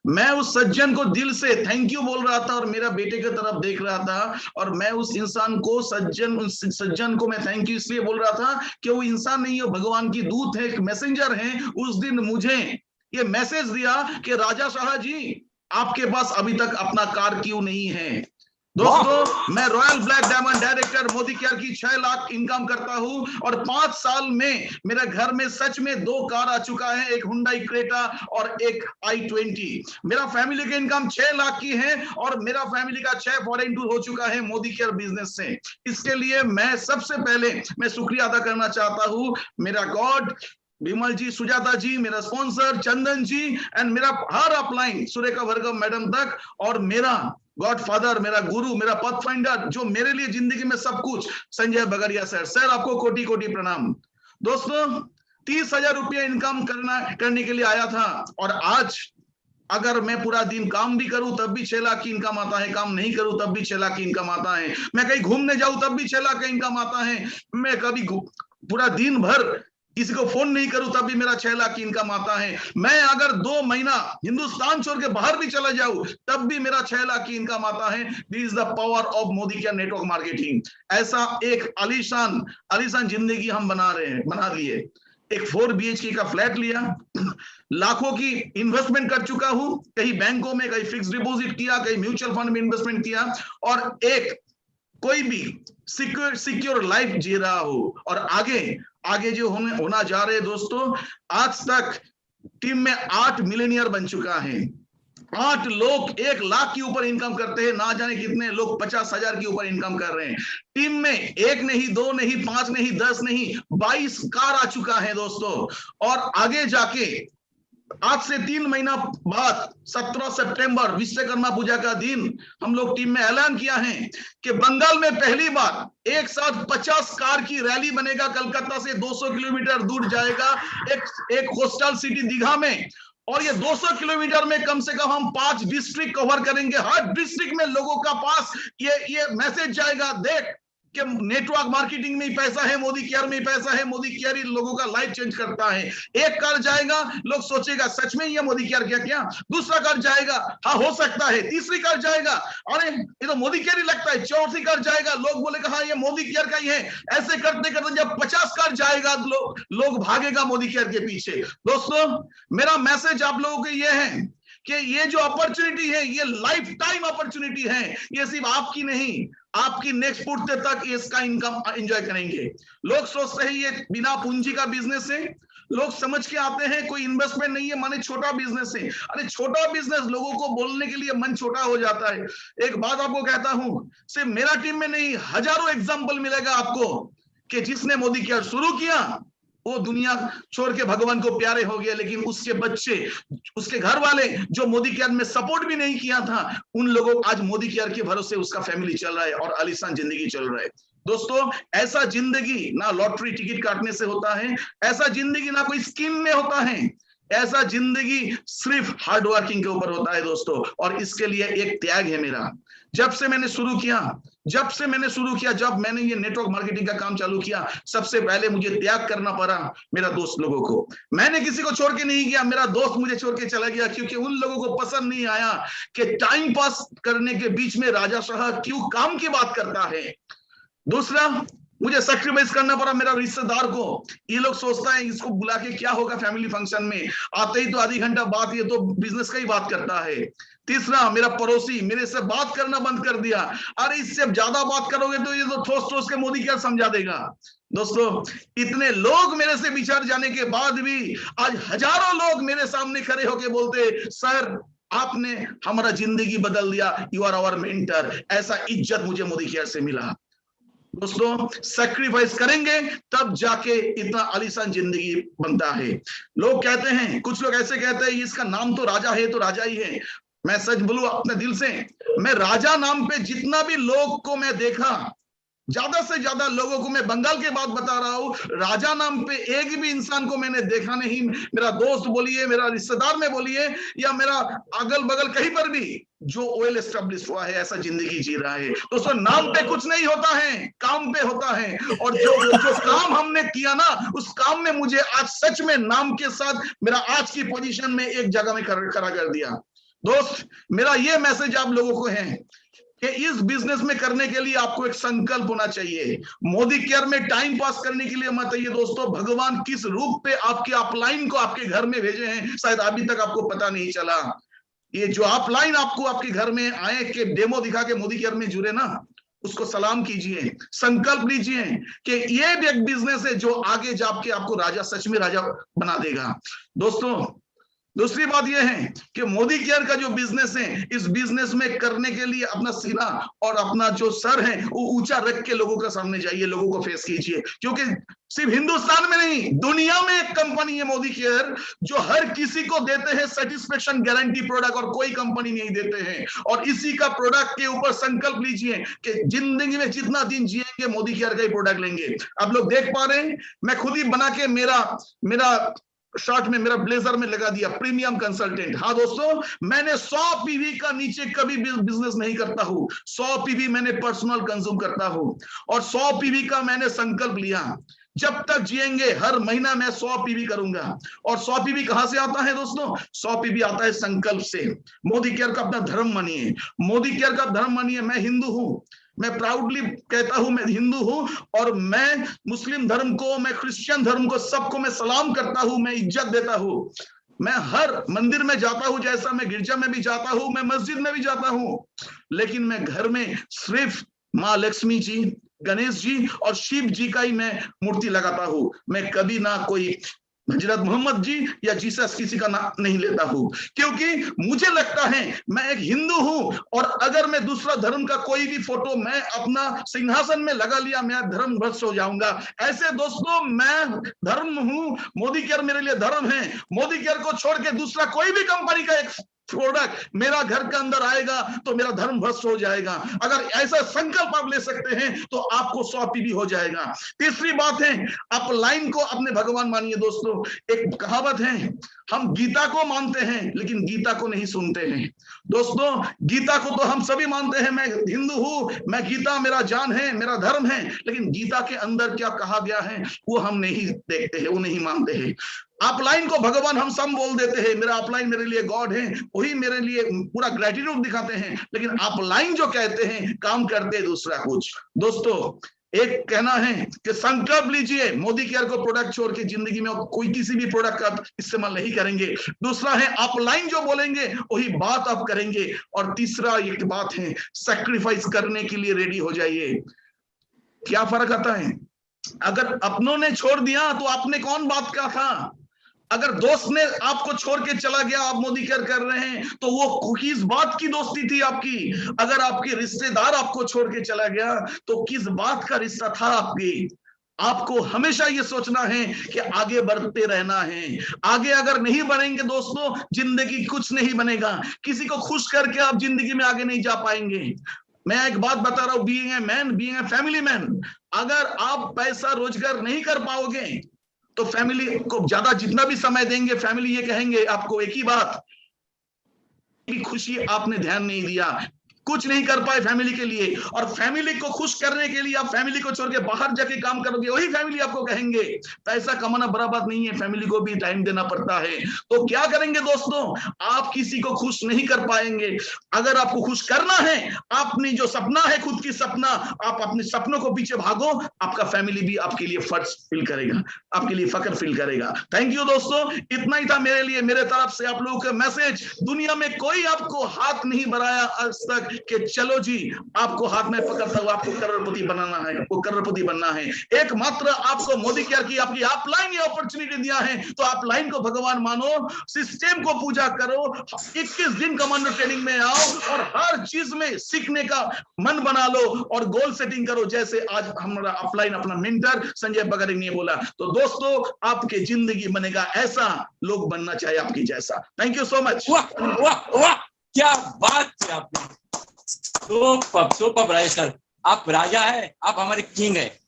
मैं उस सज्जन को दिल से थैंक यू बोल रहा था और मेरा बेटे की तरफ देख रहा था। और मैं उस इंसान को सज्जन को मैं थैंक यू इसलिए बोल रहा था कि वो इंसान नहीं है, भगवान की दूत है, एक मैसेंजर है। उस दिन मुझे ये मैसेज दिया कि राजा शाह जी आपके पास अभी तक अपना कार क्यों नहीं है। दोस्तों मैं royal black diamond director Modi care की 6 लाख इनकम करता हूं और 5 साल में मेरे घर में सच में 2 कार आ चुका है, एक हुंडई क्रेटा और एक i20। मेरा फैमिली की इनकम 6 लाख की है और मेरा फैमिली का 6 फॉरेन टूर हो चुका है मोदी केयर बिजनेस से। इसके लिए मैं सबसे पहले मैं शुक्रिया अदा करना चाहता हूं मेरा गॉड, विमल जी, सुजाता जी, मेरा स्पॉन्सर चंदन जी एंड मेरा हर अपलाइन सुरेखा भरगम मैडम तक, और मेरा गॉडफादर, मेरा गुरु, मेरा पथ फाइंडर जो मेरे लिए जिंदगी में सब कुछ, संजय बगरिया सर। सर आपको कोटि कोटि प्रणाम। दोस्तों 30,000 रुपया इनकम करने के लिए आया था और आज अगर मैं पूरा दिन काम भी करूं तब भी 6 लाख की इनकम आता है, काम नहीं करूं तब भी 6 लाख की इनकम आता है, मैं कहीं घूमने जाऊं तब भी 6 लाख का इनकम आता है, मैं कभी पूरा दिन भर किसी को फोन नहीं करूं तब भी मेरा 6 लाख की इनकम आता है, मैं अगर 2 महीना हिंदुस्तान छोड़ के बाहर भी चला जाऊं तब भी मेरा 6 लाख की इनकम आता है। This is the power of Modi care network marketing. ऐसा एक आलीशान जिंदगी हम बना लिए। एक 4 BHK का फ्लैट लिया, लाखों की इन्वेस्टमेंट कर चुका हूं, कहीं बैंकों में, कहीं फिक्स डिपॉजिट किया, कहीं म्यूचुअल फंड में इन्वेस्टमेंट किया, और एक कोई भी सिक्योर लाइफ जी रहा हो। और आगे जो होना जा रहे दोस्तों, आज तक टीम में 8 मिलियनियर बन चुका है। 8 लोग 1 लाख के ऊपर इनकम करते हैं, ना जाने कितने लोग 50,000 के ऊपर इनकम कर रहे हैं। टीम में 1 नहीं, 2 नहीं, 5 नहीं, 10 नहीं, 22 कार आ चुका है दोस्तों। और आगे जाके आज से 3 महीना बाद 17 सितंबर विश्वकर्मा पूजा का दिन हम लोग टीम में ऐलान किया है कि बंगाल में पहली बार एक साथ 50 कार की रैली बनेगा, कलकत्ता से 200 किलोमीटर दूर जाएगा एक कोस्टल सिटी दीघा में, और ये 200 किलोमीटर में कम से कम हम 5 डिस्ट्रिक्ट कवर करेंगे। हर डिस्ट्रिक्ट में लोगों का पास ये मैसेज जाएगा, देख कि नेटवर्क मार्केटिंग में ही पैसा है, मोदी केयर में ही पैसा है, मोदी केयर ही लोगों का लाइफ चेंज करता है। एक कार जाएगा, लोग सोचेगा सच में ये मोदी केयर क्या, दूसरा कार जाएगा, हाँ हो सकता है, तीसरी कार जाएगा, अरे ये तो मोदी केयर ही लगता है, चौथी कार जाएगा, लोग बोलेगा हाँ ये मोदी केयर का ही है। ऐसे करते करते जब 50 कार जाएगा लोग भागेगा मोदी केयर के पीछे। दोस्तों, मेरा मैसेज आप लोगों को ये है कि ये जो अपॉर्चुनिटी है ये लाइफ टाइम अपॉर्चुनिटी है, ये सिर्फ आपकी नहीं, आपकी नेक्स्ट पुट्टे तक इसका इनकम एंजॉय करेंगे। लोग सोचते हैं ये बिना पूंजी का बिजनेस है, लोग समझ के आते हैं कोई इन्वेस्टमेंट नहीं है, माने छोटा बिजनेस है। अरे छोटा बिजनेस, लोगों को बोलने के लिए मन छोटा हो जाता है। एक बात आपको कहता हूं, सिर्फ मेरा टीम में नहीं, हजारों एग्जाम्पल मिलेगा आपको कि जिसने मोदी केयर शुरू किया वो दुनिया छोड़ के भगवान को प्यारे हो गए, लेकिन उसके बच्चे, उसके घर वाले जो मोदी केयर में सपोर्ट भी नहीं किया था, उन लोगों आज मोदी केयर के भरोसे उसका फैमिली चल रहा है और आलीशान जिंदगी चल रहा है। दोस्तों, ऐसा जिंदगी ना लॉटरी टिकट काटने से होता है, ऐसा जिंदगी ना कोई स्कीम में होता है, ऐसा जिंदगी सिर्फ हार्ड वर्किंग के ऊपर होता है दोस्तों। और इसके लिए एक त्याग है मेरा। जब मैंने शुरू किया, जब मैंने ये नेटवर्क मार्केटिंग का काम चालू किया, सबसे पहले मुझे त्याग करना पड़ा मेरा दोस्त लोगों को। मैंने किसी को छोड़ के नहीं गया, मेरा दोस्त मुझे छोड़ के चला गया, क्योंकि उन लोगों को पसंद नहीं आया कि टाइम पास करने के बीच में राजाशाह क्यों काम की बात करता है। दूसरा, मुझे सैक्रिफाइस करना पड़ा मेरा रिश्तेदार को। ये लोग सोचता है इसको बुला के क्या होगा, फैमिली फंक्शन में आते ही तो आधी घंटा बात, ये तो बिजनेस का ही बात करता है। तीसरा, मेरा पड़ोसी मेरे से बात करना बंद कर दिया, अरे इससे ज्यादा बात करोगे तो ये तो ठोस ठोस के मोदी क्या समझा देगा। दोस्तों, इतने लोग मेरे से विचार जाने के बाद भी आज हजारों लोग मेरे सामने खड़े होके बोलते, सर आपने हमारा जिंदगी बदल दिया, यू आर आवर मेंटर। ऐसा इज्जत मुझे मोदी केयर से मिला। दोस्तों, सैक्रिफाइस करेंगे तब जाके इतना आलीशान जिंदगी बनता है। लोग कहते हैं, कुछ लोग ऐसे कहते हैं इसका नाम तो राजा है, तो राजा ही है। मैं सच बोलूं अपने दिल से, मैं राजा नाम पे जितना भी लोग को मैं देखा, ज्यादा से ज्यादा लोगों को, मैं बंगाल के बात बता रहा हूं, राजा नाम पे एक भी इंसान को मैंने देखा नहीं। मेरा दोस्त बोलिए, मेरा रिश्तेदार में बोलिए, या मेरा अगल बगल कहीं पर भी जो वेल एस्टेब्लिश हुआ है, ऐसा जिंदगी जी रहा है। दोस्तों, नाम पे कुछ नहीं होता है, काम पे होता है। और जो काम हमने किया ना, उस काम में मुझे आज सच में नाम के साथ मेरा आज की पोजीशन में एक जगह में खड़ा कर दिया। दोस्त, मेरा ये मैसेज आप लोगों को है कि इस बिजनेस में करने के लिए आपको एक संकल्प होना चाहिए। मोदी केयर में टाइम पास करने के लिए मत आइए दोस्तों। भगवान किस रूप पे आपके अपलाइन को आपके घर में भेजे हैं, शायद अभी तक आपको पता नहीं चला। ये जो अपलाइन आपको आपके घर में आए के डेमो दिखा के मोदी केयर में जुड़े ना, उसको सलाम कीजिए, संकल्प लीजिए कि ये भी एक बिजनेस है जो आगे जाके आपको राजा, सच में राजा बना देगा। दोस्तों, दूसरी बात यह है कि मोदी केयर का जो बिजनेस है, इस बिजनेस में करने के लिए अपना सीना और अपना जो सर है वो ऊंचा रख के लोगों के सामने जाइए, लोगों को फेस कीजिए। क्योंकि सिर्फ हिंदुस्तान में नहीं, दुनिया में एक कंपनी है मोदी केयर जो हर किसी को देते हैं सेटिस्फेक्शन गारंटी प्रोडक्ट, और कोई कंपनी नहीं देते हैं। और इसी का प्रोडक्ट के ऊपर संकल्प लीजिए कि जिंदगी में जितना दिन जिएंगे मोदी केयर का ही प्रोडक्ट लेंगे। आप लोग देख पा रहे हैं, मैं खुद ही बना के मेरा शर्ट में, मेरा ब्लेजर में लगा दिया प्रीमियम कंसल्टेंट। हाँ दोस्तों, मैंने 100 पीवी का नीचे कभी बिजनेस नहीं करता हूं। 100 पीवी मैंने पर्सनल कंज्यूम करता हूं, और 100 पीवी का मैंने संकल्प लिया, जब तक जिएंगे हर महीना मैं 100 पीवी करूंगा। और 100 पीवी कहां से आता है दोस्तों? 100 पीवी आता है संकल्प से। मोदी केयर का अपना धर्म मानिए, मोदी केयर का धर्म मानिए। मैं हिंदू हूं, मैं प्राउडली कहता हूं मैं हिंदू हूं, और मैं मुस्लिम धर्म को, मैं क्रिश्चियन धर्म को, सबको मैं सलाम करता हूं, मैं इज्जत देता हूं। मैं हर मंदिर में जाता हूं, जैसा मैं गिरजा में भी जाता हूं, मैं मस्जिद में भी जाता हूं, लेकिन मैं घर में सिर्फ माँ लक्ष्मी जी, गणेश जी और शिव जी का ही मैं मूर्ति लगाता हूं। मैं कभी ना कोई हजरत मोहम्मद जी या जीसस किसी का नाम नहीं लेता हूं, क्योंकि मुझे लगता है मैं एक हिंदू हूं, और अगर मैं दूसरा धर्म का कोई भी फोटो मैं अपना सिंहासन में लगा लिया, मैं धर्म भ्रष्ट हो जाऊंगा। ऐसे दोस्तों, मैं धर्म हूं, मोदी केयर मेरे लिए धर्म है। मोदी केयर को छोड़ के दूसरा कोई भी कंपनी का एक प्रोडक्ट मेरा घर के अंदर आएगा तो मेरा धर्म भ्रष्ट हो जाएगा। अगर ऐसा संकल्प आप ले सकते हैं तो आपको 100% हो जाएगा। तीसरी बात है, आप लाइन को अपने भगवान मानिए। दोस्तों, एक कहावत है, हम गीता को मानते हैं लेकिन गीता को नहीं सुनते हैं। दोस्तों, गीता को तो हम सभी मानते हैं, मैं हिंदू हूं, मैं गीता मेरा जान है, मेरा धर्म है, लेकिन गीता के अंदर क्या कहा गया है वो हम नहीं देखते हैं, वो नहीं मानते हैं। अपलाइन को भगवान हम सब बोल देते हैं, मेरा अपलाइन मेरे लिए गॉड है, वही मेरे लिए पूरा ग्रेटिट्यूड दिखाते हैं, लेकिन अपलाइन जो कहते हैं काम करते हैं दूसरा कुछ। दोस्तों, एक कहना है कि संकल्प लीजिए, मोदी केयर को प्रोडक्ट छोड़ के जिंदगी में कोई किसी भी प्रोडक्ट का इस्तेमाल नहीं करेंगे। दूसरा है, अपलाइन जो बोलेंगे वही बात आप करेंगे। और तीसरा एक बात है, सैक्रिफाइस करने के लिए रेडी हो जाइए। क्या फर्क आता है, अगर अपनों ने छोड़ दिया तो आपने कौन बात का था, अगर दोस्त ने आपको छोड़ के चला गया, आप मोदी केयर कर रहे हैं, तो वो किस बात की दोस्ती थी आपकी। अगर आपके रिश्तेदार आपको छोड़ के चला गया तो किस बात का रिश्ता था आपकी। आपको हमेशा ये सोचना है कि आगे बढ़ते रहना है। आगे अगर नहीं बढ़ेंगे दोस्तों, जिंदगी कुछ नहीं बनेगा। किसी को खुश करके आप जिंदगी में आगे नहीं जा पाएंगे। मैं एक बात बता रहा हूं, being a man, being a family man, अगर आप पैसा रोजगार नहीं कर पाओगे तो फैमिली को ज्यादा जितना भी समय देंगे, फैमिली ये कहेंगे आपको एक ही बात, खुशी आपने ध्यान नहीं दिया, कुछ नहीं कर पाए फैमिली के लिए। और फैमिली को खुश करने के लिए आप फैमिली को छोड़ के बाहर जाके काम करोगे, वही फैमिली आपको कहेंगे पैसा कमाना बड़ा बात नहीं है, फैमिली को भी टाइम देना पड़ता है। तो क्या करेंगे दोस्तों, आप किसी को खुश नहीं कर पाएंगे। अगर आपको खुश करना है, अपनी जो सपना है, खुद की सपना, आप अपने सपनों को पीछे भागो, आपका फैमिली भी आपके लिए फर्ज फील करेगा, आपके लिए फख्र फील करेगा। थैंक यू दोस्तों, इतना ही था मेरे लिए, मेरे तरफ से आप लोगों का मैसेज। दुनिया में कोई आपको हाथ नहीं बढ़ाया आज तक कि चलो जी आपको हाथ में पकड़ता हुआ आपको करोड़पति बनाना है, आपको करोड़पति बनना है। एकमात्र आपको मोदी केयर की आपकी अपलाइन ये अपॉर्चुनिटी दिया है, तो अपलाइन को भगवान मानो, सिस्टम को पूजा करो, 21 दिन कमांडो ट्रेनिंग में आओ और हर चीज में सीखने का मन बना लो और गोल सेटिंग करो, जैसे आज हमारा अपलाइन अपना मेंटर संजय बगरिंग ने बोला। तो दोस्तों, आपके जिंदगी बनेगा ऐसा, लोग बनना चाहिए आपकी जैसा। Thank you so much. वाह वाह वाह, क्या बात की आपने, सुपर सर, आप राजा है, आप हमारे किंग है।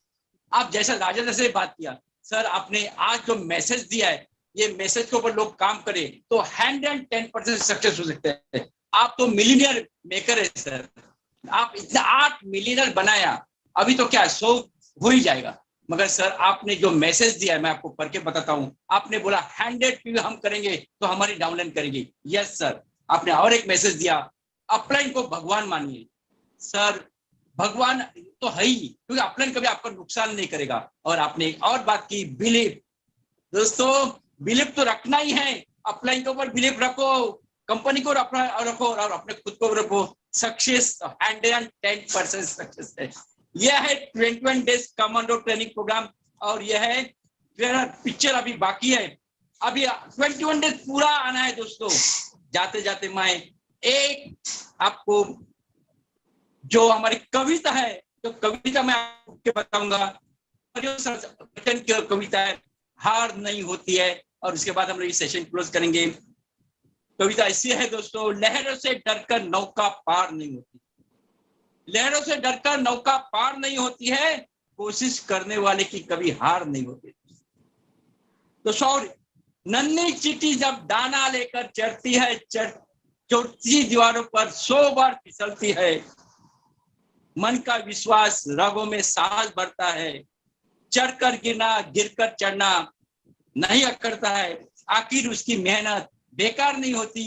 आप जैसा राजा जैसे बात किया सर, आपने आज जो मैसेज दिया है, ये मैसेज के ऊपर लोग काम करें तो 110% सक्सेस हो सकते हैं। आप तो मिलियनियर मेकर है सर, आप इतना 8 मिलियनर बनाया, अभी तो क्या 100 हो ही जाएगा। मगर सर आपने जो मैसेज दिया है, मैं आपको पढ़ के बताता हूँ। आपने बोला 100 हम करेंगे तो हमारी डाउनलाइन करेंगे। यस सर, आपने और एक मैसेज दिया, अपलाइन को भगवान मानिए। सर भगवान तो है ही, क्योंकि अपलाइन कभी आपका नुकसान नहीं करेगा। और आपने एक और बात की, बिलीव। दोस्तों, बिलीव तो रखना ही है, अपलाइन के ऊपर बिलीव रखो, कंपनी को रखो और अपने खुद को रखो। सक्सेस 110% सक्सेस है। यह है 21 डेज कमांडो ट्रेनिंग प्रोग्राम, और यह है पिक्चर अभी बाकी है, अभी 21 डेज पूरा आना है दोस्तों। जाते जाते मैं एक आपको जो हमारी कविता है, जो कविता मैं आपको बताऊंगा, कविता है, हार नहीं होती है। और उसके बाद हम लोग ये सेशन क्लोज करेंगे। कविता ऐसी है दोस्तों, लहरों से डरकर नौका पार नहीं होती, लहरों से डरकर नौका पार नहीं होती है, कोशिश करने वाले की कभी हार नहीं होती। तो सॉरी, नन्ही चींटी जब दाना लेकर चढ़ती है, चढ़ती दीवारों पर 100 बार फिसलती है, मन का विश्वास रगों में सांस भरता है, चढ़कर गिरना गिरकर चढ़ना नहीं अकड़ता है, आखिर उसकी मेहनत बेकार नहीं होती,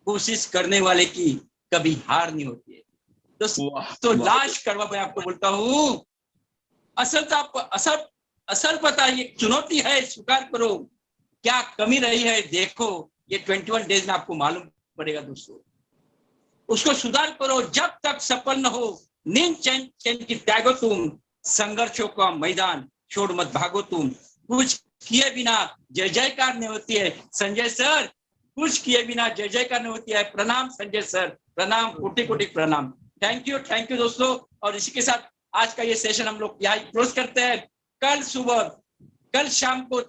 कोशिश करने वाले की कभी हार नहीं होती है। तो लाश करवा मैं आपको बोलता हूँ, असल तो आपको असल पता है, ये चुनौती है, स्वीकार करो। क्या कमी रही है देखो, ये 21 डेज में आपको मालूम पड़ेगा दोस्तों। उसको सुधार करो, जब तक सफल न हो, नींद चैन की त्यागो तुम, संघर्षों का मैदान छोड़ मत भागो तुम, कुछ किए बिना जय जयकार नहीं होती है। संजय सर, कुछ किए बिना जय जयकार नहीं होती है। प्रणाम संजय सर, प्रणाम, कोटि कोटि प्रणाम। थैंक यू दोस्तों। और इसी के साथ आज का ये सेशन हम लोग यहाँ क्लोज करते हैं। कल शाम को